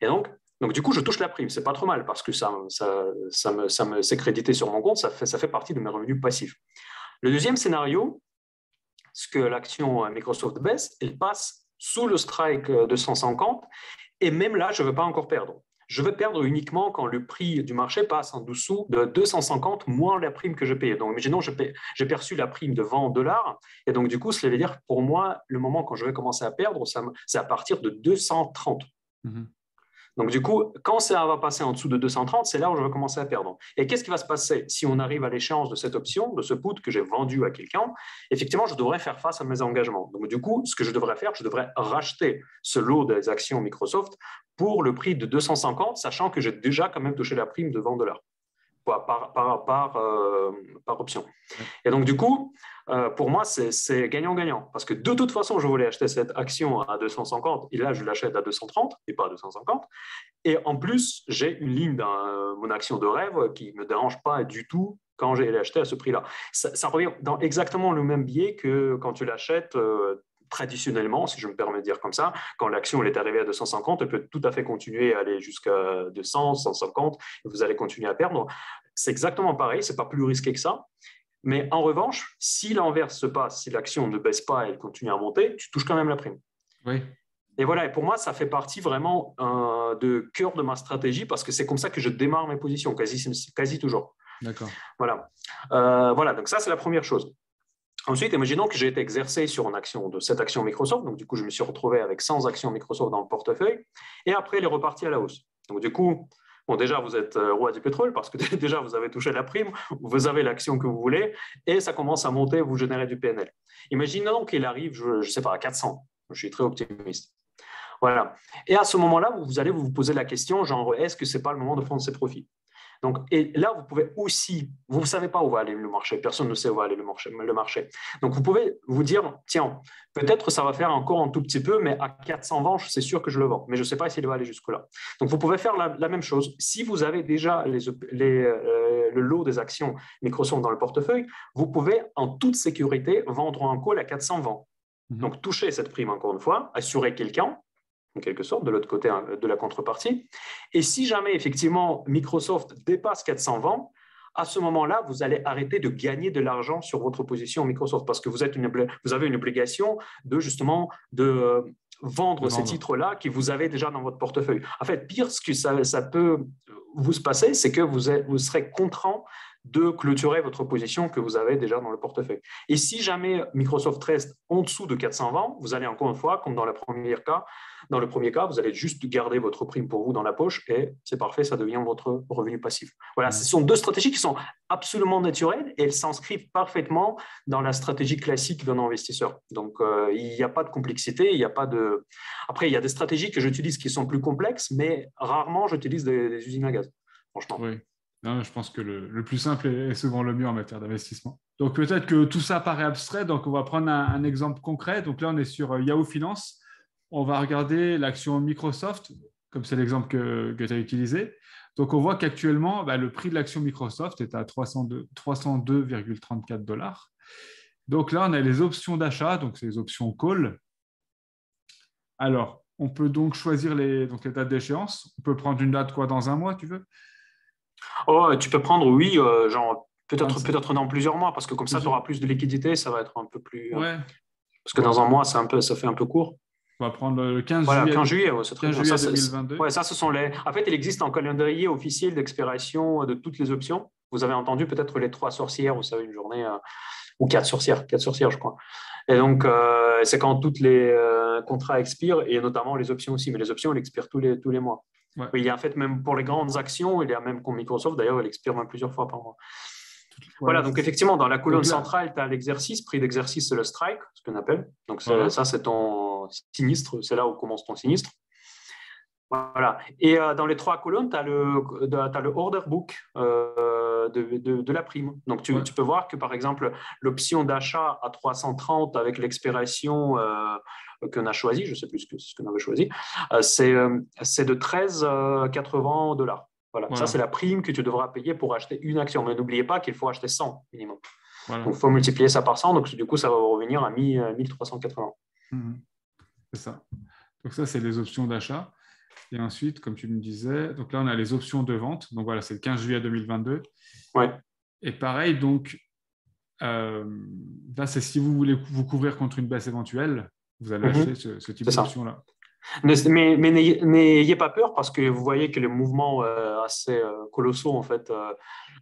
Et donc du coup, je touche la prime. C'est pas trop mal parce que c'est crédité sur mon compte, ça fait partie de mes revenus passifs. Le deuxième scénario, c'est que l'action Microsoft baisse, elle passe sous le strike de 150 et même là, je ne veux pas encore perdre. Je vais perdre uniquement quand le prix du marché passe en dessous de 250 moins la prime que je paye. Donc, imaginons, j'ai perçu la prime de 20 $, et donc, du coup, cela veut dire pour moi, le moment quand je vais commencer à perdre, c'est à partir de 230. Donc, du coup, quand ça va passer en dessous de 230, c'est là où je vais commencer à perdre. Et qu'est-ce qui va se passer si on arrive à l'échéance de cette option, de ce put que j'ai vendu à quelqu'un? Effectivement, je devrais faire face à mes engagements. Donc, du coup, ce que je devrais faire, je devrais racheter ce lot des actions Microsoft pour le prix de 250, sachant que j'ai déjà quand même touché la prime de 20 $ par option. Et donc, du coup, pour moi, c'est gagnant-gagnant. Parce que de toute façon, je voulais acheter cette action à 250 et là, je l'achète à 230 et pas à 250. Et en plus, j'ai une ligne dans mon action de rêve qui ne me dérange pas du tout quand j'ai acheté à ce prix-là. Ça revient dans exactement le même biais que quand tu l'achètes traditionnellement, si je me permets de dire comme ça, quand l'action est arrivée à 250, elle peut tout à fait continuer à aller jusqu'à 200, 150, et vous allez continuer à perdre. C'est exactement pareil, ce n'est pas plus risqué que ça. Mais en revanche, si l'inverse se passe, si l'action ne baisse pas et elle continue à monter, tu touches quand même la prime. Oui. Et voilà, et pour moi, ça fait partie vraiment de cœur de ma stratégie parce que c'est comme ça que je démarre mes positions, quasi toujours. D'accord. Voilà, donc ça, c'est la première chose. Ensuite, imaginons que j'ai été exercé sur cette action Microsoft. Donc, du coup, je me suis retrouvé avec 100 actions Microsoft dans le portefeuille. Et après, elle est repartie à la hausse. Donc, du coup, déjà, vous êtes roi du pétrole parce que déjà, vous avez touché la prime, vous avez l'action que vous voulez et ça commence à monter, vous générez du PNL. Imaginons qu'il arrive, je ne sais pas, à 400. Je suis très optimiste. Voilà. Et à ce moment-là, vous allez vous poser la question, genre, est-ce que ce n'est pas le moment de prendre ses profits? Donc, et là, vous pouvez aussi, vous ne savez pas où va aller le marché, personne ne sait où va aller le marché. Donc, vous pouvez vous dire, tiens, peut-être ça va faire encore un tout petit peu, mais à 400 ventes, c'est sûr que je le vends, mais je ne sais pas s'il va aller jusque-là. Donc, vous pouvez faire la même chose. Si vous avez déjà le lot des actions Microsoft dans le portefeuille, vous pouvez en toute sécurité vendre un call à 400 ventes. Donc, toucher cette prime encore une fois, assurer quelqu'un, en quelque sorte, de l'autre côté de la contrepartie. Et si jamais, effectivement, Microsoft dépasse 420, à ce moment-là, vous allez arrêter de gagner de l'argent sur votre position Microsoft parce que vous avez une obligation de vendre ces titres-là que vous avez déjà dans votre portefeuille. En fait, pire, ce que ça peut vous se passer, c'est que vous serez contraint de clôturer votre position que vous avez déjà dans le portefeuille. Et si jamais Microsoft reste en dessous de 420, vous allez encore une fois, comme dans le premier cas, vous allez juste garder votre prime pour vous dans la poche et c'est parfait, ça devient votre revenu passif. Voilà, ce sont deux stratégies qui sont absolument naturelles et elles s'inscrivent parfaitement dans la stratégie classique d'un investisseur. Donc, il n'y a pas de complexité, il n'y a pas de... Après, il y a des stratégies que j'utilise qui sont plus complexes, mais rarement j'utilise des usines à gaz, franchement. Oui. Non, je pense que le plus simple est souvent le mieux en matière d'investissement. Donc, peut-être que tout ça paraît abstrait. Donc, on va prendre un exemple concret. Donc, là, on est sur Yahoo Finance. On va regarder l'action Microsoft, comme c'est l'exemple que tu as utilisé. Donc, on voit qu'actuellement, le prix de l'action Microsoft est à 302,34 $. Donc, là, on a les options d'achat. Donc, c'est les options call. Alors, on peut donc choisir les dates d'échéance. On peut prendre une date dans un mois, tu veux? Oh, tu peux prendre, oui, genre peut-être dans plusieurs mois, parce que comme ça, tu auras plus de liquidité, ça va être un peu plus... Ouais. Parce que dans un mois, ça fait un peu court. On va prendre le 15 juillet. 15 juillet, c'est très 15 bien. juillet 2022. Ouais, ça, ce sont les... En fait, il existe un calendrier officiel d'expiration de toutes les options. Vous avez entendu peut-être les 3 sorcières, vous savez, une journée, ou 4 sorcières, je crois. Et donc, c'est quand tous les contrats expirent, et notamment les options aussi. Mais les options, elles expirent tous les mois. Ouais. Oui, il y a en fait, même pour les grandes actions, il y a même comme Microsoft, d'ailleurs, elle expire même plusieurs fois par mois. Voilà, donc effectivement, dans la colonne centrale, tu as l'exercice, prix d'exercice, c'est le strike, ce qu'on appelle. Donc, ça, c'est ton sinistre, c'est là où commence ton sinistre. Voilà. Et dans les 3 colonnes, tu as le order book de la prime. Donc, tu peux voir que, par exemple, l'option d'achat à 330 avec l'expiration qu'on a choisie, je ne sais plus ce qu'on avait choisi, c'est de 13,80 $. Voilà. Ça, c'est la prime que tu devras payer pour acheter une action. Mais n'oubliez pas qu'il faut acheter 100 minimum. Voilà. Donc, il faut multiplier ça par 100. Donc, du coup, ça va revenir à 1380. C'est ça. Donc, ça, c'est les options d'achat. Et ensuite, comme tu me disais, donc là, on a les options de vente. Donc, voilà, c'est le 15 juillet 2022. Ouais. Et pareil, donc, là, c'est si vous voulez vous couvrir contre une baisse éventuelle, vous allez acheter ce type d'option-là. Mais n'ayez pas peur parce que vous voyez que les mouvements assez colossaux en fait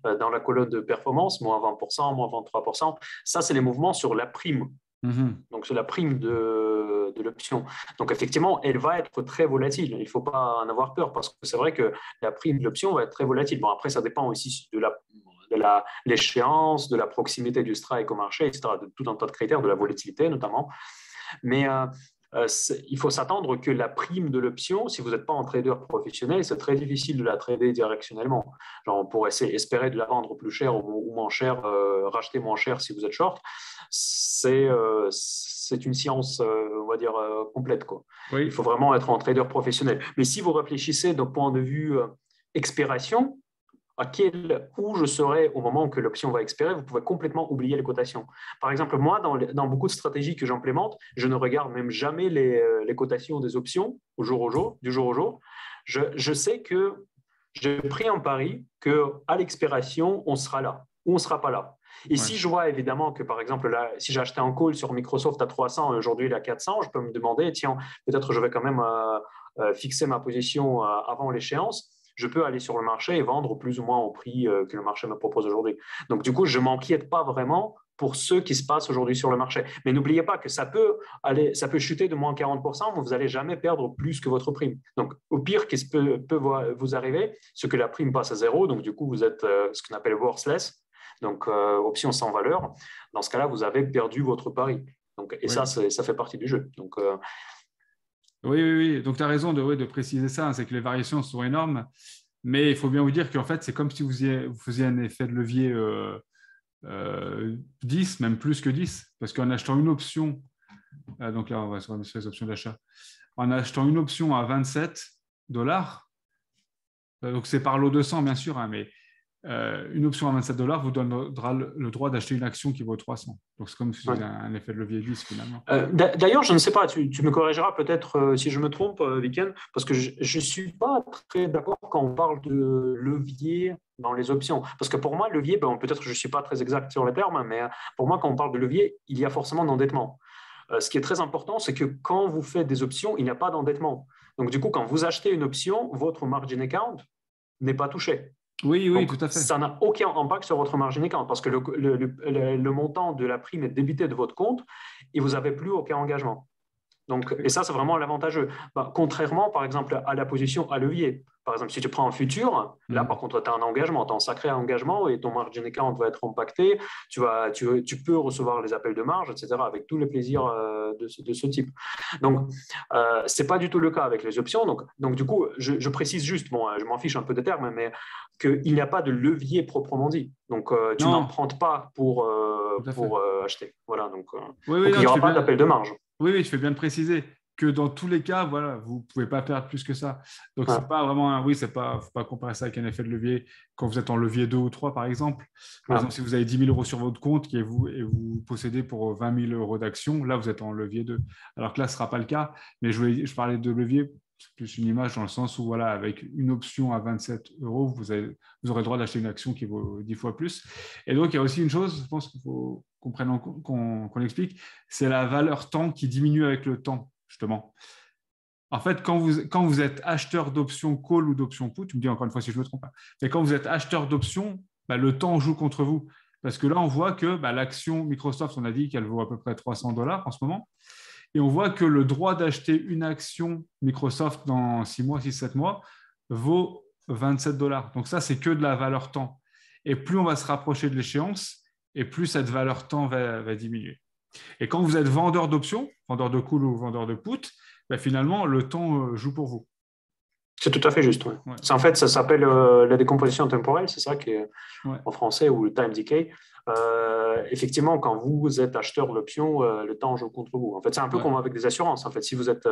dans la colonne de performance, moins 20%, moins 23%, ça c'est les mouvements sur la prime. Donc c'est la prime de l'option. Donc effectivement, elle va être très volatile. Il ne faut pas en avoir peur parce que c'est vrai que la prime de l'option va être très volatile. Bon, après, ça dépend aussi de l'échéance, de la proximité du strike au marché, etc., de tout un tas de critères, de la volatilité notamment. Mais il faut s'attendre que la prime de l'option, si vous n'êtes pas un trader professionnel, c'est très difficile de la trader directionnellement. Genre, on pourrait espérer de la vendre plus cher ou moins cher, racheter moins cher si vous êtes short. C'est une science, on va dire, complète, quoi. Oui. Il faut vraiment être un trader professionnel. Mais si vous réfléchissez d'un point de vue expiration, où je serai au moment que l'option va expirer, vous pouvez complètement oublier les cotations. Par exemple, moi, dans beaucoup de stratégies que j'implémente, je ne regarde même jamais les cotations des options du jour au jour. Je sais que j'ai pris un pari qu'à l'expiration, on sera là ou on ne sera pas là. Et si je vois évidemment que, par exemple, là, si j'ai acheté un call sur Microsoft à 300 et aujourd'hui il est à 400, je peux me demander, tiens, peut-être je vais quand même fixer ma position avant l'échéance. Je peux aller sur le marché et vendre plus ou moins au prix que le marché me propose aujourd'hui. Donc, du coup, je ne m'inquiète pas vraiment pour ce qui se passe aujourd'hui sur le marché. Mais n'oubliez pas que ça peut chuter de moins 40%, mais vous n'allez jamais perdre plus que votre prime. Donc, au pire, qu'est-ce qui peut vous arriver, c'est que la prime passe à zéro. Donc, du coup, vous êtes ce qu'on appelle worthless, donc option sans valeur. Dans ce cas-là, vous avez perdu votre pari. Donc, et ça fait partie du jeu. Donc, Oui. Donc, tu as raison de préciser ça, hein, c'est que les variations sont énormes, mais il faut bien vous dire qu'en fait, c'est comme si vous faisiez un effet de levier 10, même plus que 10, parce qu'en achetant une option, donc là, on va sur les options d'achat, en achetant une option à 27 $, donc c'est par lot 200, bien sûr, hein, mais une option à 27 $ vous donnera le droit d'acheter une action qui vaut 300. Donc, c'est comme si c'était un effet de levier 10 finalement. D'ailleurs, je ne sais pas, tu me corrigeras peut-être si je me trompe, Viken, parce que je ne suis pas très d'accord quand on parle de levier dans les options. Parce que pour moi, levier, bon, peut-être que je ne suis pas très exact sur les termes, mais pour moi, quand on parle de levier, il y a forcément d'endettement. Ce qui est très important, c'est que quand vous faites des options, il n'y a pas d'endettement. Donc, du coup, quand vous achetez une option, votre margin account n'est pas touché. Oui, oui, Donc, tout à fait. ça n'a aucun impact sur votre margin account parce que le montant de la prime est débité de votre compte et vous n'avez plus aucun engagement. Donc, et ça, c'est vraiment l'avantageux. Contrairement, par exemple, à la position à levier. Par exemple, si tu prends un futur, là, par contre, tu as un engagement, tu as un sacré engagement et ton margin account va être impacté. Tu peux recevoir les appels de marge, etc., avec tous les plaisirs de ce type. Donc, ce n'est pas du tout le cas avec les options. Donc du coup, je précise juste, bon, je m'en fiche un peu des termes, mais qu'il n'y a pas de levier proprement dit. Donc, tu Non, n'empruntes pas pour, tout à fait. acheter. Voilà, donc Oui, oui, il non, n'y tu aura fais pas bien. d'appel de marge. Oui, oui, tu fais bien de préciser que dans tous les cas, voilà, vous ne pouvez pas perdre plus que ça. Donc, c'est Voilà. pas vraiment oui, faut pas comparer ça avec un effet de levier quand vous êtes en levier 2 ou 3, par exemple. Par exemple, Voilà. si vous avez 10 000 € sur votre compte et vous possédez pour 20 000 € d'actions, là, vous êtes en levier 2. Alors que là, ce ne sera pas le cas. Mais je parlais de levier, c'est plus une image dans le sens où, voilà, avec une option à 27 €, vous aurez le droit d'acheter une action qui vaut 10 fois plus. Et donc, il y a aussi une chose, je pense qu'il faut qu'on explique, c'est la valeur temps qui diminue avec le temps, justement. En fait, quand vous êtes acheteur d'options call ou d'options put, tu me dis encore une fois si je me trompe pas, mais quand vous êtes acheteur d'options, bah, le temps joue contre vous. Parce que là, on voit que bah, l'action Microsoft, on a dit qu'elle vaut à peu près 300 $ en ce moment. Et on voit que le droit d'acheter une action Microsoft dans 6 mois, 6-7 mois, vaut 27 $. Donc ça, c'est que de la valeur temps. Et plus on va se rapprocher de l'échéance, et plus cette valeur temps va diminuer. Et quand vous êtes vendeur d'options, vendeur de call ou vendeur de put, ben finalement, le temps joue pour vous. C'est tout à fait juste. Ouais. Ouais. En fait, ça s'appelle la décomposition temporelle, c'est ça qui est Ouais. en français, ou le time decay. Effectivement, quand vous êtes acheteur d'options, le temps joue contre vous. En fait, c'est un peu Ouais. comme avec des assurances. En fait, si vous êtes,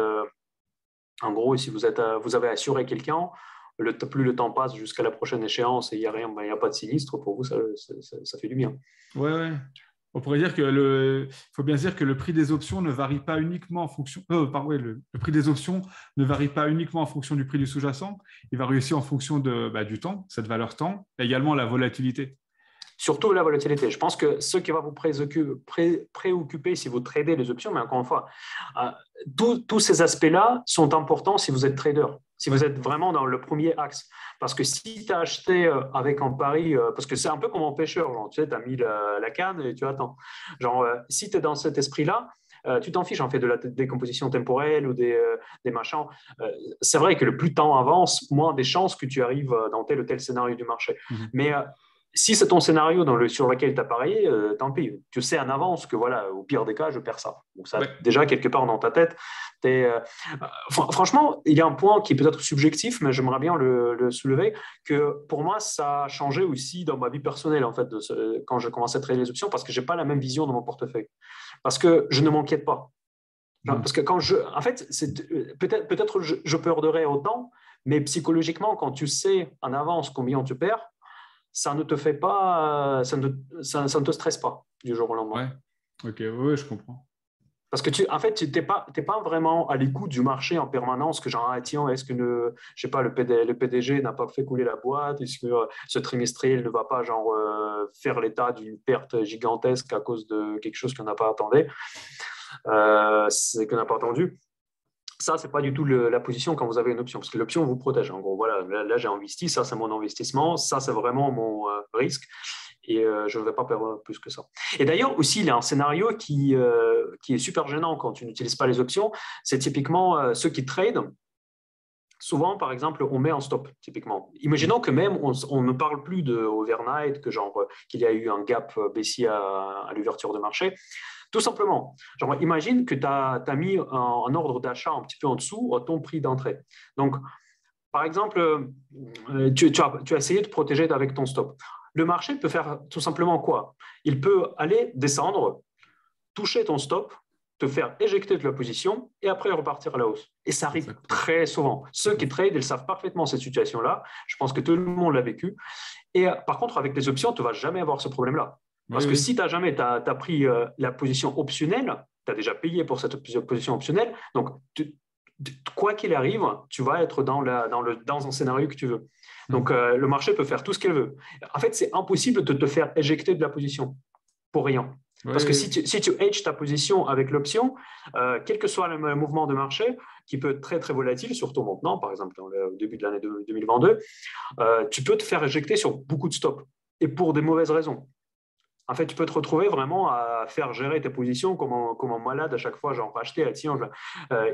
en gros, si vous avez assuré quelqu'un, plus le temps passe jusqu'à la prochaine échéance et il n'y a rien, il n'y a pas de sinistre, pour vous, ça fait du bien. Ouais, ouais. On pourrait dire que faut bien dire que le prix des options ne varie pas uniquement en fonction. Le prix des options ne varie pas uniquement en fonction du prix du sous-jacent. Il varie aussi en fonction du temps, cette valeur temps, et également la volatilité. Surtout la volatilité. Je pense que ce qui va vous préoccuper si vous tradez les options, mais encore une fois, tous ces aspects-là sont importants si vous êtes trader, si vous êtes vraiment dans le premier axe. Parce que si tu as acheté avec un pari, parce que c'est un peu comme un pêcheur, genre, tu sais, as mis la canne et tu attends. Genre, si tu es dans cet esprit-là, tu t'en fiches en fait de la décomposition temporelle ou des machins. C'est vrai que le plus le temps avance, moins des chances que tu arrives dans tel ou tel scénario du marché. Mm-hmm. Mais si c'est ton scénario sur lequel tu as parié, tant pis. Tu sais en avance que voilà, au pire des cas, je perds ça. Donc ça, Ouais. déjà, quelque part dans ta tête, franchement, il y a un point qui est peut-être subjectif, mais j'aimerais bien le soulever, que pour moi, ça a changé aussi dans ma vie personnelle, en fait, quand je commençais à trader les options, parce que je n'ai pas la même vision de mon portefeuille. Parce que je ne m'inquiète pas. Parce que en fait, peut-être je perderai autant, mais psychologiquement, quand tu sais en avance combien tu perds, ça ne te fait pas, ça ne te stresse pas du jour au lendemain. Ouais, ok, ouais, je comprends. Parce que en fait, tu n'es pas vraiment à l'écoute du marché en permanence, que genre, tiens, est-ce que je sais pas, le PDG n'a pas fait couler la boîte, est-ce que ce trimestriel ne va pas genre, faire l'état d'une perte gigantesque à cause de quelque chose qu'on n'a pas attendu, qu'on n'a pas attendu. Ça, ce n'est pas du tout la position quand vous avez une option, parce que l'option vous protège. En gros, voilà, là j'ai investi, ça c'est mon investissement, ça c'est vraiment mon risque, et je ne vais pas perdre plus que ça. Et d'ailleurs, aussi, il y a un scénario qui est super gênant quand tu n'utilises pas les options, c'est typiquement ceux qui tradent. Souvent, par exemple, on met en stop, typiquement. Imaginons que même on ne parle plus de overnight, qu'il y a eu un gap baissier à l'ouverture de marché. Tout simplement, genre, imagine que tu as mis un ordre d'achat un petit peu en dessous à ton prix d'entrée. Donc, par exemple, tu as essayé de protéger avec ton stop. Le marché peut faire tout simplement quoi? Il peut aller descendre, toucher ton stop, te faire éjecter de la position et après repartir à la hausse. Et ça arrive très souvent. Ceux qui tradent, ils savent parfaitement cette situation-là. Je pense que tout le monde l'a vécu. Et par contre, avec les options, tu ne vas jamais avoir ce problème-là. Parce que si tu as pris la position optionnelle, tu as déjà payé pour cette position optionnelle, donc quoi qu'il arrive, tu vas être dans un scénario que tu veux. Donc, le marché peut faire tout ce qu'il veut. En fait, c'est impossible de te faire éjecter de la position pour rien. Parce que si tu hedges ta position avec l'option, quel que soit le mouvement de marché, qui peut être très, très volatile, surtout maintenant, par exemple, au début de l'année 2022, tu peux te faire éjecter sur beaucoup de stops et pour des mauvaises raisons. En fait, tu peux te retrouver vraiment à faire gérer tes positions comme un malade à chaque fois, genre acheter, tiens,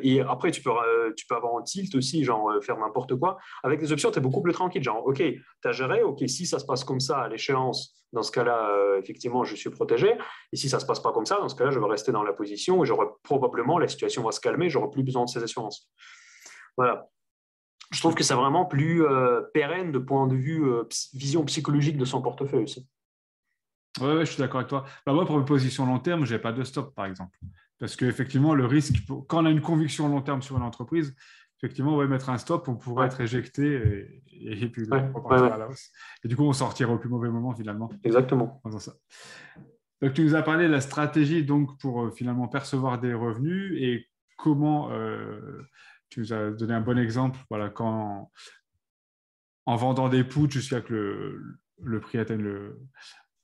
et après, tu peux avoir un tilt aussi, genre faire n'importe quoi. Avec des options, tu es beaucoup plus tranquille, genre, OK, tu as géré, OK, si ça se passe comme ça à l'échéance, dans ce cas-là, effectivement, je suis protégé. Et si ça ne se passe pas comme ça, dans ce cas-là, je vais rester dans la position et probablement, la situation va se calmer, j'aurai plus besoin de ces assurances. Voilà. Je trouve que c'est vraiment plus pérenne de point de vue vision psychologique de son portefeuille aussi. Oui, je suis d'accord avec toi. Bah, moi, pour une position long terme, je n'ai pas de stop, par exemple. Parce qu'effectivement, le risque, quand on a une conviction long terme sur une entreprise, effectivement, mettre un stop, on pourrait être éjecté et puis repartir à la hausse. Et du coup, on sortira au plus mauvais moment, finalement. Exactement. Ça. Donc, tu nous as parlé de la stratégie donc, pour finalement percevoir des revenus et comment tu nous as donné un bon exemple. Voilà, quand en vendant des puts jusqu'à que le prix atteigne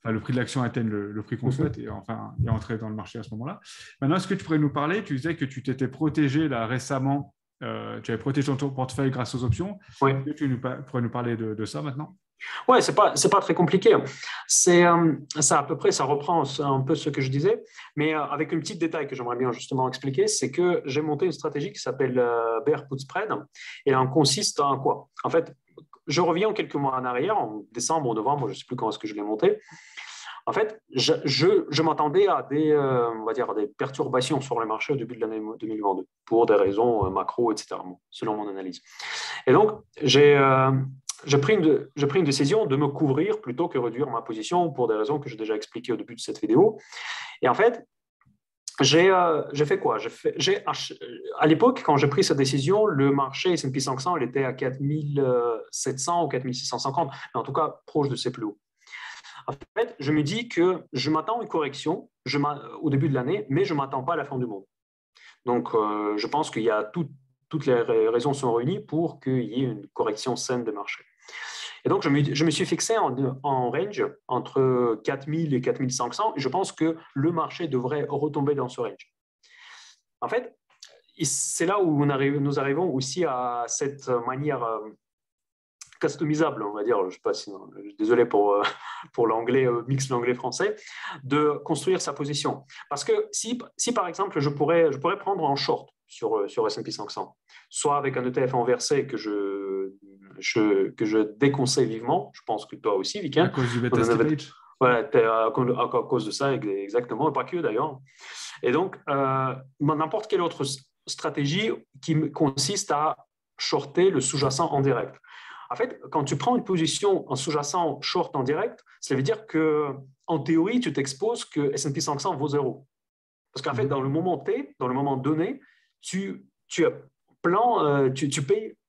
le prix de l'action atteigne le prix qu'on souhaite et enfin et entrer dans le marché à ce moment-là. Maintenant, est-ce que tu pourrais nous parler? Tu disais que tu t'étais protégé là récemment, tu avais protégé ton portefeuille grâce aux options. Oui. Est-ce que tu pourrais nous parler de ça maintenant? Ouais, c'est pas très compliqué. C'est ça à peu près, ça reprend un peu ce que je disais, mais avec un petit détail que j'aimerais bien justement expliquer, c'est que j'ai monté une stratégie qui s'appelle Bear Put Spread et elle en consiste en quoi? En fait, je reviens quelques mois en arrière, en décembre ou novembre, je ne sais plus quand est-ce que je l'ai monté. En fait, je m'attendais à on va dire, des perturbations sur le marché au début de l'année 2022 pour des raisons macro, etc., selon mon analyse. Et donc, j'ai pris une décision de me couvrir plutôt que réduire ma position pour des raisons que j'ai déjà expliquées au début de cette vidéo. Et en fait, j'ai fait quoi? À l'époque, quand j'ai pris cette décision, le marché S&P 500 il était à 4700 ou 4650, mais en tout cas proche de ses plus hauts. En fait, je me dis que je m'attends à une correction au début de l'année, mais je ne m'attends pas à la fin du monde. Donc, je pense qu'il y a toutes les raisons sont réunies pour qu'il y ait une correction saine des marchés. Et donc, je me suis fixé en range entre 4000 et 4500 et je pense que le marché devrait retomber dans ce range. En fait, c'est là où nous arrivons aussi à cette manière customisable, on va dire, je ne sais pas si, désolé pour l'anglais, mix l'anglais-français, de construire sa position. Parce que si par exemple, je pourrais prendre en short sur S&P 500, soit avec un ETF inversé que je déconseille vivement, je pense que toi aussi, Viken. À cause du beta slippage. Voilà, à cause de ça, exactement, et pas que d'ailleurs. Et donc, n'importe quelle autre stratégie qui consiste à shorter le sous-jacent en direct. En fait, quand tu prends une position en sous-jacent short en direct, ça veut dire qu'en théorie, tu t'exposes que S&P 500 vaut zéro. Parce qu'en fait, dans le moment T, dans le moment donné, tu payes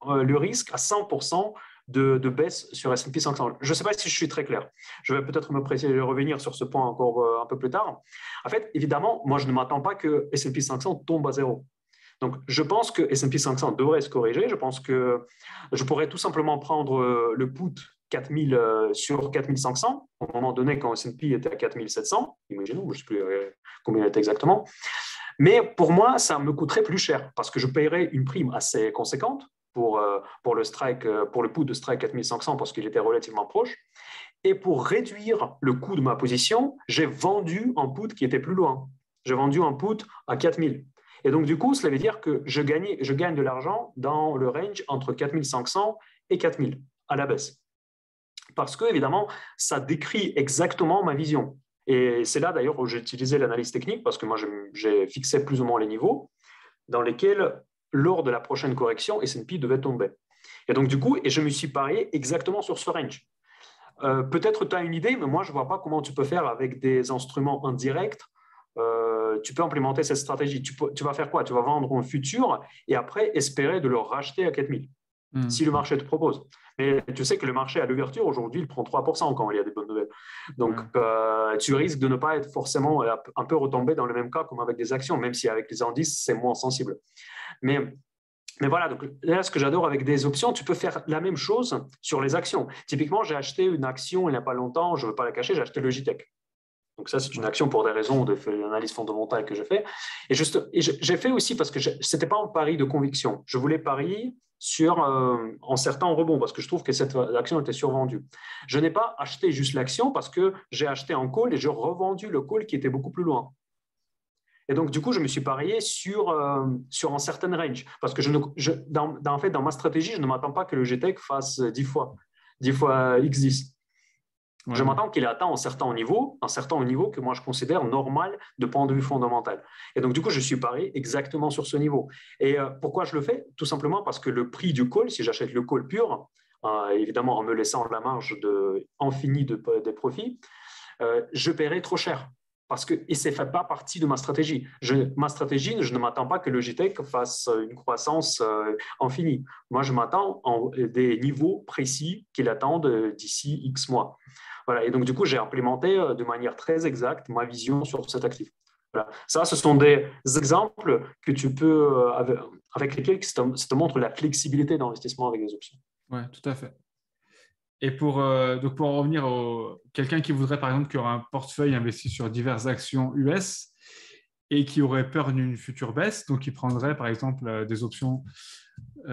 le risque à 100% de baisse sur S&P 500. Je ne sais pas si je suis très clair. Je vais peut-être revenir sur ce point encore un peu plus tard. En fait, évidemment, moi, je ne m'attends pas que S&P 500 tombe à zéro. Donc, je pense que S&P 500 devrait se corriger. Je pense que je pourrais tout simplement prendre le put 4000 sur 4500 au moment donné quand S&P était à 4700. Imaginons, je ne sais plus combien il était exactement. Mais pour moi, ça me coûterait plus cher parce que je paierais une prime assez conséquente pour le put de strike 4500 parce qu'il était relativement proche. Et pour réduire le coût de ma position, j'ai vendu un put qui était plus loin. J'ai vendu un put à 4000. Et donc, du coup, cela veut dire que je gagne de l'argent dans le range entre 4500 et 4000 à la baisse. Parce que, évidemment, ça décrit exactement ma vision. Et c'est là, d'ailleurs, où j'ai utilisé l'analyse technique, parce que moi, j'ai fixé plus ou moins les niveaux dans lesquels, lors de la prochaine correction, S&P devait tomber. Et donc, du coup, je me suis parié exactement sur ce range. Peut-être tu as une idée, mais moi, je ne vois pas comment tu peux faire avec des instruments indirects. Tu peux implémenter cette stratégie. Tu vas faire quoi? Tu vas vendre un futur et après espérer de le racheter à 4000 si le marché te propose. Mais tu sais que le marché à l'ouverture, aujourd'hui, il prend 3% quand il y a des bonnes nouvelles. Donc, tu risques de ne pas être forcément un peu retombé dans le même cas comme avec des actions, même si avec les indices, c'est moins sensible. Mais Mais voilà, donc là, ce que j'adore avec des options, tu peux faire la même chose sur les actions. Typiquement, j'ai acheté une action il n'y a pas longtemps, je ne veux pas la cacher, j'ai acheté Logitech. Donc ça, c'est une action pour des raisons d'analyse fondamentale que je fais. Et j'ai fait aussi parce que ce n'était pas un pari de conviction. Je voulais parier sur en certains rebonds parce que je trouve que cette action était survendue. Je n'ai pas acheté juste l'action parce que j'ai acheté un call et j'ai revendu le call qui était beaucoup plus loin. Et donc, du coup, je me suis parié sur un certain range. Parce que en fait, dans ma stratégie, je ne m'attends pas que le GTEC fasse 10 fois X10. Ouais, Je m'attends qu'il ait atteint un certain niveau que moi je considère normal de point de vue fondamental. Et donc, du coup, je suis parié exactement sur ce niveau. Et pourquoi je le fais? Tout simplement parce que le prix du call, si j'achète le call pur, évidemment en me laissant la marge infinie des profits, je paierai trop cher. Et ça ne fait pas partie de ma stratégie. Ma stratégie, je ne m'attends pas que le Logitech fasse une croissance infinie. Moi, je m'attends à des niveaux précis qu'il attendent d'ici X mois. Voilà. Et donc, du coup, j'ai implémenté de manière très exacte ma vision sur cet actif. Voilà. Ça, ce sont des exemples que tu peux, avec lesquels ça te montre la flexibilité d'investissement avec les options. Oui, tout à fait. Et donc pour en revenir à quelqu'un qui voudrait, par exemple, qui aura un portefeuille investi sur diverses actions US et qui aurait peur d'une future baisse, donc il prendrait, par exemple, des options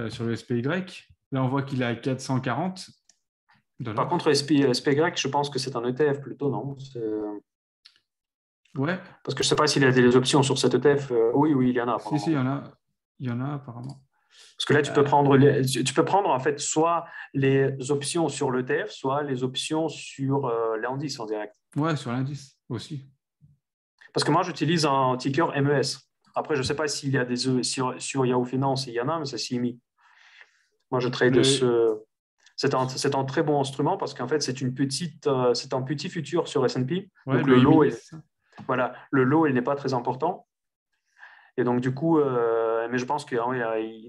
sur le SPY. Là, on voit qu'il est à 440 $. Par contre, SPY, je pense que c'est un ETF plutôt, non? Ouais. Parce que je ne sais pas s'il y a des options sur cet ETF. Oui, il y en a. Si, il y en a apparemment. Parce que là, tu peux prendre en fait soit les options sur l'ETF, soit les options sur l'indice en direct. Ouais, sur l'indice aussi. Parce que moi, j'utilise un ticker MES. Après, je ne sais pas s'il y a sur Yahoo Finance, il y en a, mais c'est CME. Moi, je trade c'est un très bon instrument parce qu'en fait, c'est un petit futur sur S&P. Ouais, donc le lot, voilà, le lot, il n'est pas très important. Et donc, du coup, mais je pense qu'ils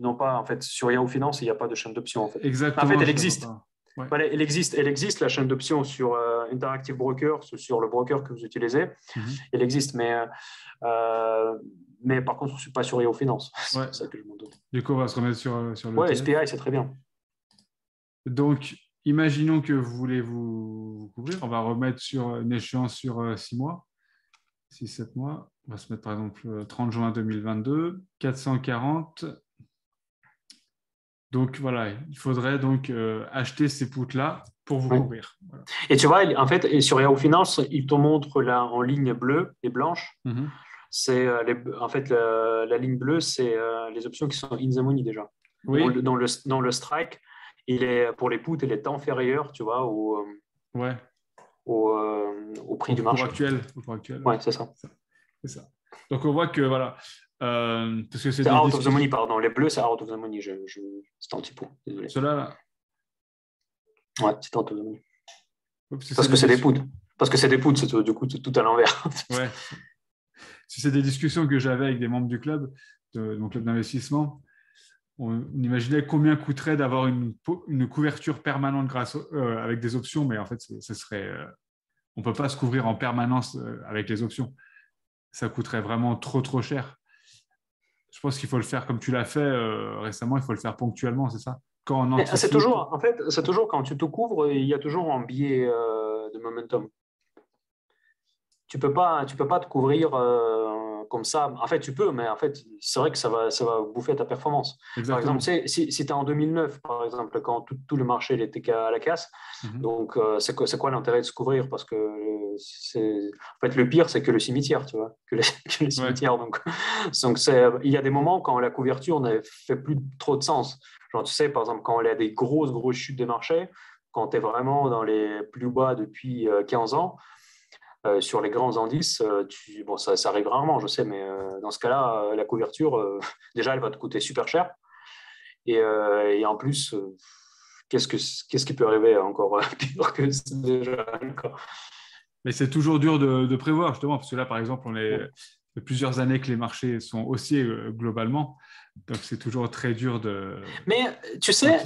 n'ont pas, en fait, sur Yahoo Finance, il n'y a pas de chaîne d'options. En fait, exactement, elle existe. Ouais. Voilà, elle existe, la chaîne d'options sur Interactive Brokers, sur le broker que vous utilisez. Elle existe, mais par contre, je ne suis pas sur Yahoo Finance. Ouais. C'est ça que je m'en donne. Du coup, on va se remettre sur le Ouais, SPI, c'est très bien. Donc, imaginons que vous voulez vous couvrir. On va remettre sur une échéance sur 6 mois, 6-7 mois. On va se mettre par exemple 30 juin 2022, 440. Donc voilà, il faudrait donc acheter ces puts-là pour vous couvrir. Voilà. Et tu vois, en fait, et sur Yahoo Finance, il te montre là en ligne bleue et blanche. C'est en fait la ligne bleue, c'est les options qui sont in the money déjà. Oui. Dans le strike, pour les puts, il est inférieur, tu vois, au prix du marché. Au cours actuel. Ouais, c'est ça. C'est ça. Donc on voit que voilà. Parce que c'est out of the money, pardon. Les bleus, c'est out of the money. C'est un typo, désolé. Cela. Ouais, c'est out of the money. Parce que c'est des puts. Parce que c'est des puts, c'est du coup tout à l'envers. Ouais. C'est des discussions que j'avais avec des membres du club, de mon club d'investissement. On imaginait combien coûterait d'avoir une couverture permanente avec des options, mais en fait, ce serait, on ne peut pas se couvrir en permanence avec les options. Ça coûterait vraiment trop cher. Je pense qu'il faut le faire comme tu l'as fait récemment, il faut le faire ponctuellement, c'est ça? C'est toujours quand tu te couvres, il y a toujours un biais de momentum. Tu peux pas te couvrir comme ça. En fait, tu peux, mais en fait, c'est vrai que ça va bouffer ta performance. Exactement. Par exemple, si tu es en 2009, par exemple, quand tout le marché était à la casse, donc c'est quoi l'intérêt de se couvrir? Parce que en fait, le pire, c'est que le cimetière, tu vois, que le cimetière. Donc il y a des moments quand la couverture n'a fait plus trop de sens. Genre, tu sais, par exemple, quand il y a des grosses chutes des marchés, quand tu es vraiment dans les plus bas depuis 15 ans, sur les grands indices, ça arrive rarement, je sais, mais dans ce cas-là, la couverture, déjà, elle va te coûter super cher. Et en plus, qu'est-ce qui peut arriver encore pire que c'est déjà le cas? Mais c'est toujours dur de prévoir, justement, parce que là, par exemple, on est de plusieurs années que les marchés sont haussiers globalement. Donc, c'est toujours très dur de... Mais tu sais,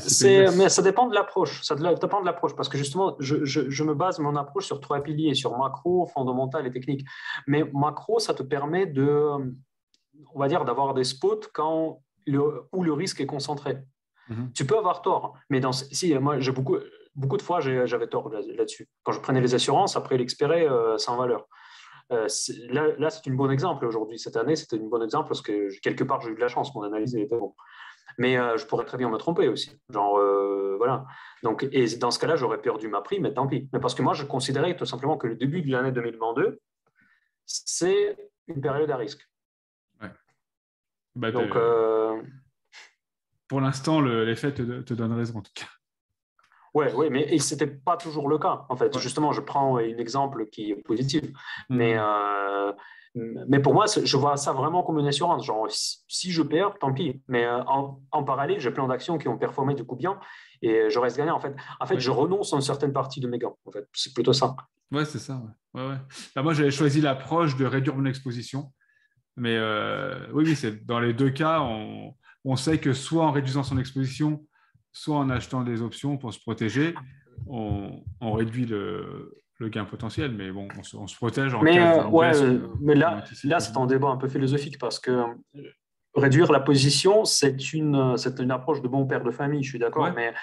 mais ça dépend de l'approche. Ça dépend de l'approche parce que justement, je me base mon approche sur 3 piliers, sur macro, fondamental et technique. Mais macro, ça te permet on va dire, d'avoir des spots quand où le risque est concentré. Tu peux avoir tort, mais moi, beaucoup de fois, j'avais tort là-dessus. Quand je prenais les assurances, après l'expérer, sans valeur. Là, c'est un bon exemple aujourd'hui. Cette année, c'était un bon exemple parce que quelque part, j'ai eu de la chance. Mon analyse était bonne. Mais je pourrais très bien me tromper aussi. Voilà. Donc, et dans ce cas-là, j'aurais perdu ma prime, mais tant pis. Mais parce que moi, je considérais tout simplement que le début de l'année 2022, c'est une période à risque. Ouais. Bah, Donc, pour l'instant, les faits te donnent raison, en tout cas. Oui, mais ce n'était pas toujours le cas. En fait, justement, je prends un exemple qui est positif. Mais pour moi, je vois ça vraiment comme une assurance. Genre, si je perds, tant pis. Mais en parallèle, j'ai plein d'actions qui ont performé du coup bien et je reste gagnant. En fait, je renonce à une certaine partie de mes gains. En fait, c'est plutôt ça. Ouais, c'est ça. Ouais. Bah, moi, j'avais choisi l'approche de réduire mon exposition. Mais oui, c'est dans les deux cas, on sait que soit en réduisant son exposition, soit en achetant des options pour se protéger, on réduit le gain potentiel, mais bon, on se protège en cas d'une baisse mais qu'on anticipe. là c'est un débat un peu philosophique parce que réduire la position, c'est une approche de bon père de famille, je suis d'accord, mais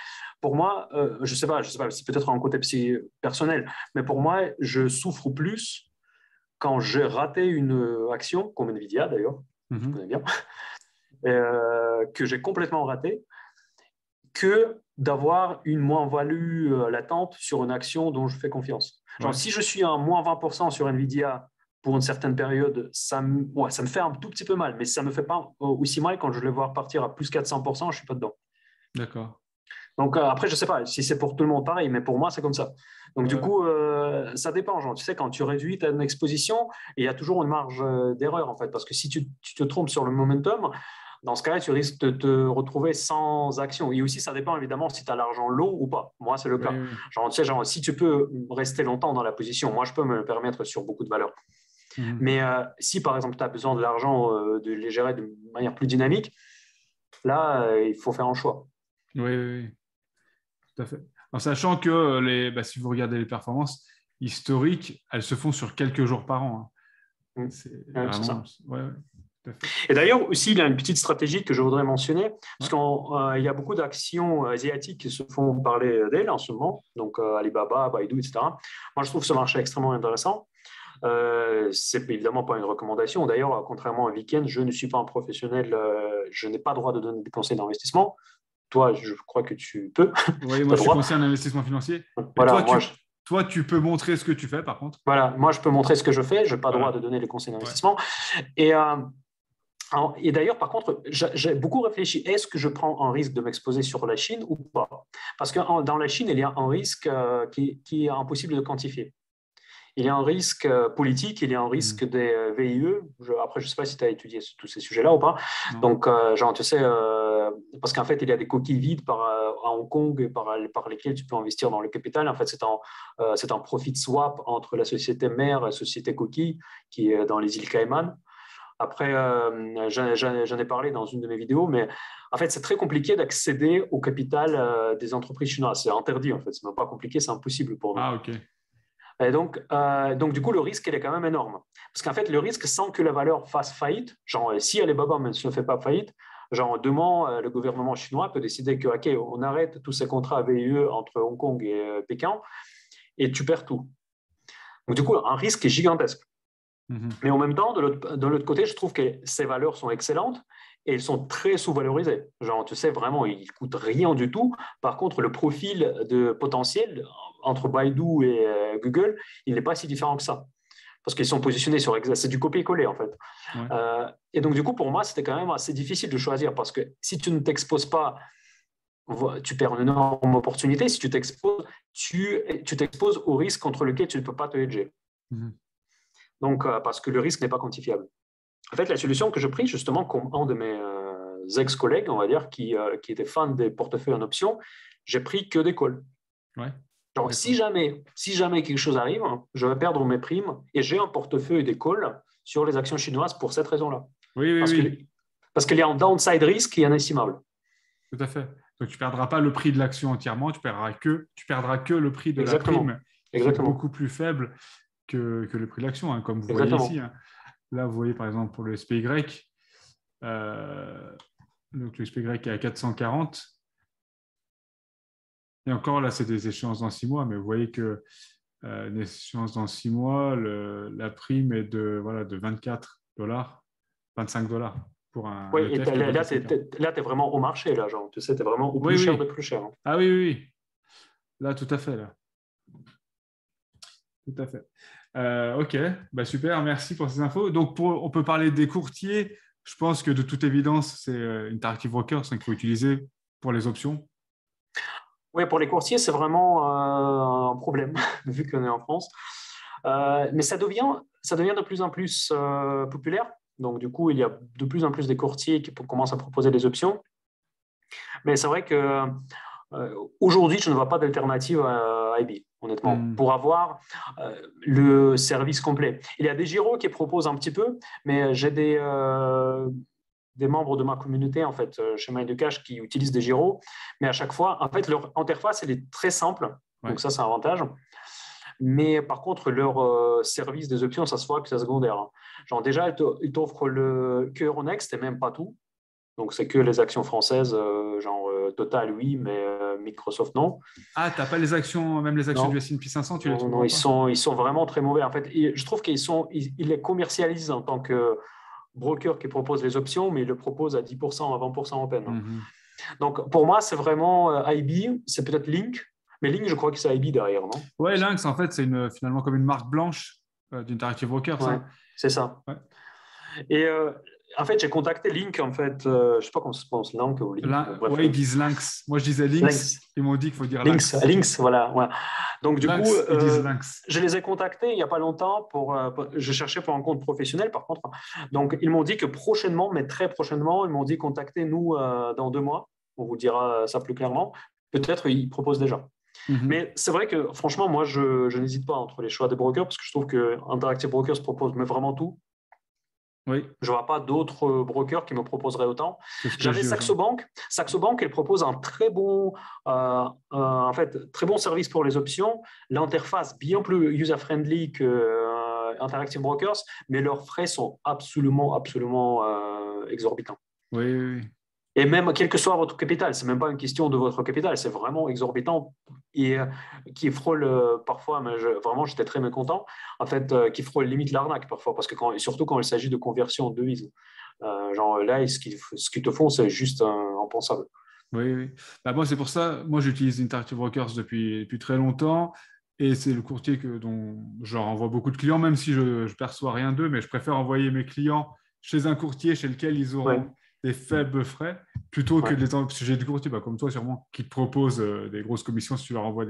pour moi, je sais pas, c'est peut-être un côté personnel, mais pour moi, je souffre plus quand j'ai raté une action, comme Nvidia d'ailleurs, je connais bien, que j'ai complètement raté, que d'avoir une moins-value latente sur une action dont je fais confiance. Genre, si je suis à moins 20% sur Nvidia pour une certaine période, ça me fait un tout petit peu mal, mais ça ne me fait pas aussi mal quand je vais voir partir à plus 400%, je ne suis pas dedans. D'accord. Donc après, je ne sais pas si c'est pour tout le monde pareil, mais pour moi, c'est comme ça. Donc du coup, ça dépend. Genre, tu sais, quand tu réduis ta exposition, il y a toujours une marge d'erreur, en fait, parce que si tu te trompes sur le momentum, dans ce cas-là, tu risques de te retrouver sans action. Et aussi, ça dépend évidemment si tu as l'argent long ou pas. Moi, c'est le cas. Oui. Genre, tu sais, si tu peux rester longtemps dans la position, moi, je peux me le permettre sur beaucoup de valeurs. Mais si, par exemple, tu as besoin de l'argent, de les gérer de manière plus dynamique, là, il faut faire un choix. Oui. Tout à fait. En sachant que si vous regardez les performances historiques, elles se font sur quelques jours par an. C'est vraiment... ça. Et d'ailleurs, aussi, il y a une petite stratégie que je voudrais mentionner, parce qu'il y a beaucoup d'actions asiatiques qui se font parler d'elles en ce moment, donc Alibaba, Baidu, etc. Moi, je trouve ce marché extrêmement intéressant. C'est évidemment pas une recommandation. D'ailleurs, contrairement à Weekend, je ne suis pas un professionnel, je n'ai pas le droit de donner des conseils d'investissement. Toi, je crois que tu peux. Oui, moi, je suis conseiller en investissement financier. Voilà, toi, tu peux montrer ce que tu fais, par contre. Voilà, moi, je peux montrer ce que je fais. Je n'ai pas le droit de donner les conseils d'investissement. Et d'ailleurs, par contre, j'ai beaucoup réfléchi. Est-ce que je prends un risque de m'exposer sur la Chine ou pas? Parce que dans la Chine, il y a un risque qui est impossible de quantifier. Il y a un risque politique, il y a un risque des VIE. Après, je ne sais pas si tu as étudié tous ces sujets-là ou pas. Non. Donc, tu sais, parce qu'en fait, il y a des coquilles vides à Hong Kong par lesquelles tu peux investir dans le capital. En fait, c'est un profit swap entre la société mère et la société coquille qui est dans les îles Caïmans. Après, j'en ai parlé dans une de mes vidéos, mais en fait, c'est très compliqué d'accéder au capital des entreprises chinoises. C'est interdit, en fait. C'est même pas compliqué, c'est impossible pour nous. Ah, ok. Et donc, du coup, le risque, il est quand même énorme. Parce qu'en fait, le risque, sans que la valeur fasse faillite, genre, si Alibaba ne se fait pas faillite, genre, demain, le gouvernement chinois peut décider que, OK, on arrête tous ces contrats VIE entre Hong Kong et Pékin, et tu perds tout. Donc, du coup, un risque est gigantesque. Mais en même temps, de l'autre côté, je trouve que ces valeurs sont excellentes et elles sont très sous-valorisées. Genre, tu sais, vraiment, ils ne coûtent rien du tout. Par contre, le profil de potentiel entre Baidu et Google, il n'est pas si différent que ça. Parce qu'ils sont positionnés sur... C'est du copier-coller, en fait. Ouais. Et donc, du coup, pour moi, c'était quand même assez difficile de choisir parce que si tu ne t'exposes pas, tu perds une énorme opportunité. Si tu t'exposes, tu t'exposes au risque contre lequel tu ne peux pas te hedger. Donc, parce que le risque n'est pas quantifiable. En fait, la solution que j'ai prise, justement, comme un de mes ex-collègues, on va dire, qui était fan des portefeuilles en options, j'ai pris que des calls. Ouais. Donc, si jamais quelque chose arrive, je vais perdre mes primes et j'ai un portefeuille des calls sur les actions chinoises pour cette raison-là. Parce qu'il y a un downside risk qui est inestimable. Tout à fait. Donc, tu ne perdras pas le prix de l'action entièrement, tu perdras que le prix de la prime, qui est beaucoup plus faible que le prix de l'action, comme vous voyez ici. Là, vous voyez par exemple pour le SPY, Donc, le SPY est à 440. Et encore, là, c'est des échéances dans 6 mois, mais vous voyez que une échéance dans 6 mois, la prime est de 24 dollars, 25 dollars pour un Oui, et ETF qui vaut 440. là, tu es vraiment au marché, là, genre, tu sais, tu es vraiment au Oui, plus cher de oui. plus cher. Hein. Ah oui, oui, oui. Là, tout à fait. Là. Tout à fait. OK, bah, super, merci pour ces infos. Donc, on peut parler des courtiers. Je pense que de toute évidence, c'est Interactive Brokers qu'il faut utiliser pour les options. Oui, pour les courtiers, c'est vraiment un problème, vu qu'on est en France. Mais ça devient de plus en plus populaire. Donc, du coup, il y a de plus en plus des courtiers qui commencent à proposer des options. Mais c'est vrai que aujourd'hui, je ne vois pas d'alternative à IB, honnêtement, Hmm. pour avoir le service complet. Il y a des giros qui proposent un petit peu, mais j'ai des membres de ma communauté, en fait, chez MindCash, qui utilisent des giros. Mais à chaque fois, en fait, leur interface, elle est très simple. Ouais. Donc ça, c'est un avantage. Mais par contre, leur service des options, ça se voit que c'est secondaire. Hein. Genre déjà, ils t'offrent que Euronext et même pas tout. Donc c'est que les actions françaises, genre Total, oui, mais Microsoft, non. Ah, tu n'as pas les actions, même les actions du Non, S&P 500, tu les non, non, trouveras pas? ils sont vraiment très mauvais. En fait, je trouve ils les commercialisent en tant que broker qui propose les options, mais ils le proposent à 10%, à 20% en peine. Hein. Mhm. Donc pour moi, c'est vraiment IB, c'est peut-être Link, mais Link, je crois que c'est IB derrière, non? Ouais, Lynx, en fait, c'est finalement comme une marque blanche d'Interactive Brokers. Ouais, Hein. c'est ça. Ouais. Et en fait, j'ai contacté Link, en fait, je ne sais pas comment ça se prononce, Link ou Link, mais bref, Ouais, ils disent Lynx. Moi, je disais Lynx. Lynx. Ils m'ont dit qu'il faut dire Lynx, Lynx. Lynx, voilà. Voilà. Donc, du coup, Lynx, ils disent Lynx. je les ai contactés il n'y a pas longtemps je cherchais pour un compte professionnel, par contre. Donc, ils m'ont dit que prochainement, mais très prochainement, ils m'ont dit contactez-nous dans 2 mois. On vous dira ça plus clairement. Peut-être ils proposent déjà. Mhm. Mais c'est vrai que, franchement, moi, je n'hésite pas entre les choix des brokers parce que je trouve que Interactive Brokers propose mais vraiment tout. Oui, Je ne vois pas d'autres brokers qui me proposeraient autant. c'est ce que je J'avais dis aux gens. Saxo Bank. Saxo Bank, elle propose un en fait, très bon service pour les options. L'interface bien plus user-friendly que Interactive Brokers, mais leurs frais sont absolument, absolument exorbitants. Oui, oui, oui. Et même, quel que soit votre capital, ce n'est même pas une question de votre capital, c'est vraiment exorbitant et qui frôle parfois, mais vraiment j'étais très mécontent, en fait, qui frôle limite l'arnaque parfois, parce que surtout quand il s'agit de conversion de devises. Genre là, ce qu'ils te font, c'est juste impensable. Oui, oui. Bah, moi, c'est pour ça, moi, j'utilise Interactive Brokers depuis très longtemps et c'est le courtier dont je leur envoie beaucoup de clients, même si je ne perçois rien d'eux, mais je préfère envoyer mes clients chez un courtier chez lequel ils Ouais, auront des faibles frais plutôt que ouais. de les parce que j'ai des courtiers, bah, comme toi sûrement, qui te proposent des grosses commissions si tu leur envoies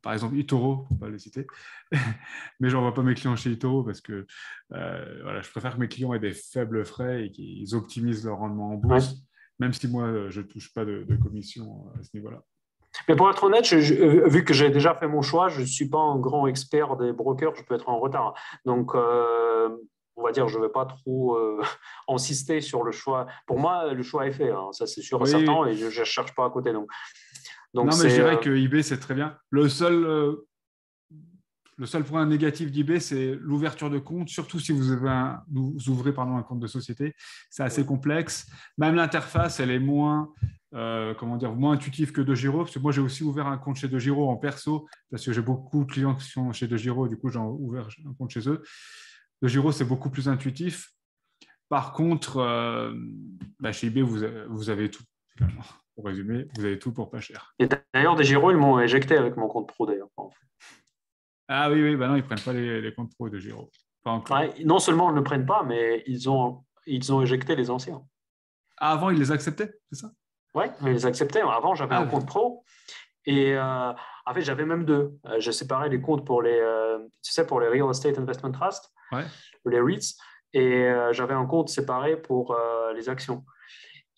par exemple, eToro, pour ne pas les citer. Mais je n'envoie pas mes clients chez eToro parce que voilà, je préfère que mes clients aient des faibles frais et qu'ils optimisent leur rendement en Ouais. bourse même si moi, je ne touche pas de commission à ce niveau-là. Mais pour être honnête, vu que j'ai déjà fait mon choix, je ne suis pas un grand expert des brokers, je peux être en retard. Donc, on va dire, je ne vais pas trop insister sur le choix. Pour moi, le choix est fait, hein, ça c'est sûr et Oui, certain, et je ne cherche pas à côté. Donc non, mais je c'est. dirais que eBay, c'est très bien. Le seul point négatif d'eBay, c'est l'ouverture de compte, surtout si vous ouvrez un compte de société. C'est assez Ouais. complexe. Même l'interface, elle est comment dire, moins intuitive que DeGiro, parce que moi, j'ai aussi ouvert un compte chez DeGiro en perso, parce que j'ai beaucoup de clients qui sont chez DeGiro, et du coup, j'ai ouvert un compte chez eux. DeGiro, c'est beaucoup plus intuitif. Par contre, chez eBay, vous avez tout, finalement. Pour résumer, vous avez tout pour pas cher. Et d'ailleurs, des Giro, ils m'ont éjecté avec mon compte pro, d'ailleurs. Ah oui, oui, bah non, ils prennent pas les comptes pro de Giro. Pas encore. Ouais, non seulement ils ne le prennent pas, mais ils ont éjecté les anciens. Ah, avant, ils les acceptaient, c'est ça? Oui, ils les acceptaient. Avant, j'avais un Ah, compte pro et en fait, j'avais même deux. J'ai séparé les comptes pour tu sais, pour les Real Estate Investment Trust, ouais. les REITs, et j'avais un compte séparé pour les actions.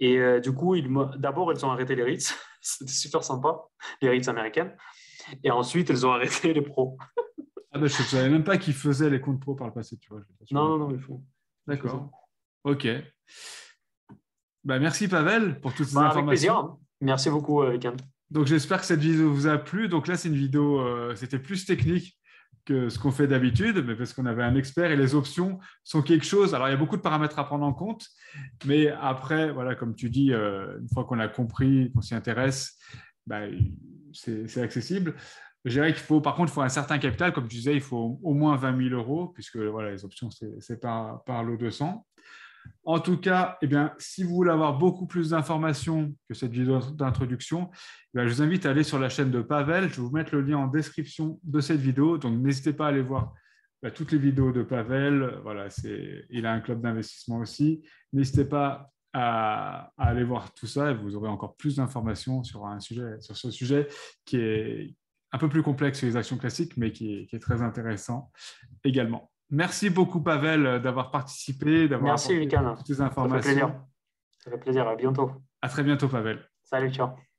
Et du coup, d'abord, ils ont arrêté les REITs. C'était super sympa, les REITs américaines. Et ensuite, ils ont arrêté les pros. Ah, bah, je ne savais même pas qu'ils faisaient les comptes pro par le passé, tu vois. J'étais pas sûr Non, du non, tout. non, ils font. Ils faisaient. D'accord. OK. Bah, merci, Pavel, pour toutes ces Bah, avec plaisir. informations. Hein. Merci beaucoup, Ken. Donc, j'espère que cette vidéo vous a plu. Donc là, c'est une vidéo, c'était plus technique. que ce qu'on fait d'habitude, mais parce qu'on avait un expert et les options sont quelque chose. Alors, il y a beaucoup de paramètres à prendre en compte, mais après, voilà, comme tu dis, une fois qu'on a compris, qu'on s'y intéresse, c'est accessible. Je dirais qu'il faut, par contre, il faut un certain capital. Comme tu disais, il faut au moins 20 000 euros, puisque voilà, les options, c'est par lot de 100. En tout cas, eh bien, si vous voulez avoir beaucoup plus d'informations que cette vidéo d'introduction, je vous invite à aller sur la chaîne de Pavel. Je vais vous mettre le lien en description de cette vidéo. Donc, n'hésitez pas à aller voir toutes les vidéos de Pavel. Voilà, il a un club d'investissement aussi. N'hésitez pas à aller voir tout ça et vous aurez encore plus d'informations sur ce sujet qui est un peu plus complexe que les actions classiques, mais qui est très intéressant également. Merci beaucoup, Pavel, d'avoir participé, d'avoir Merci, apporté Lucan. toutes ces informations. Ça fait plaisir. À bientôt. À très bientôt, Pavel. Salut, ciao.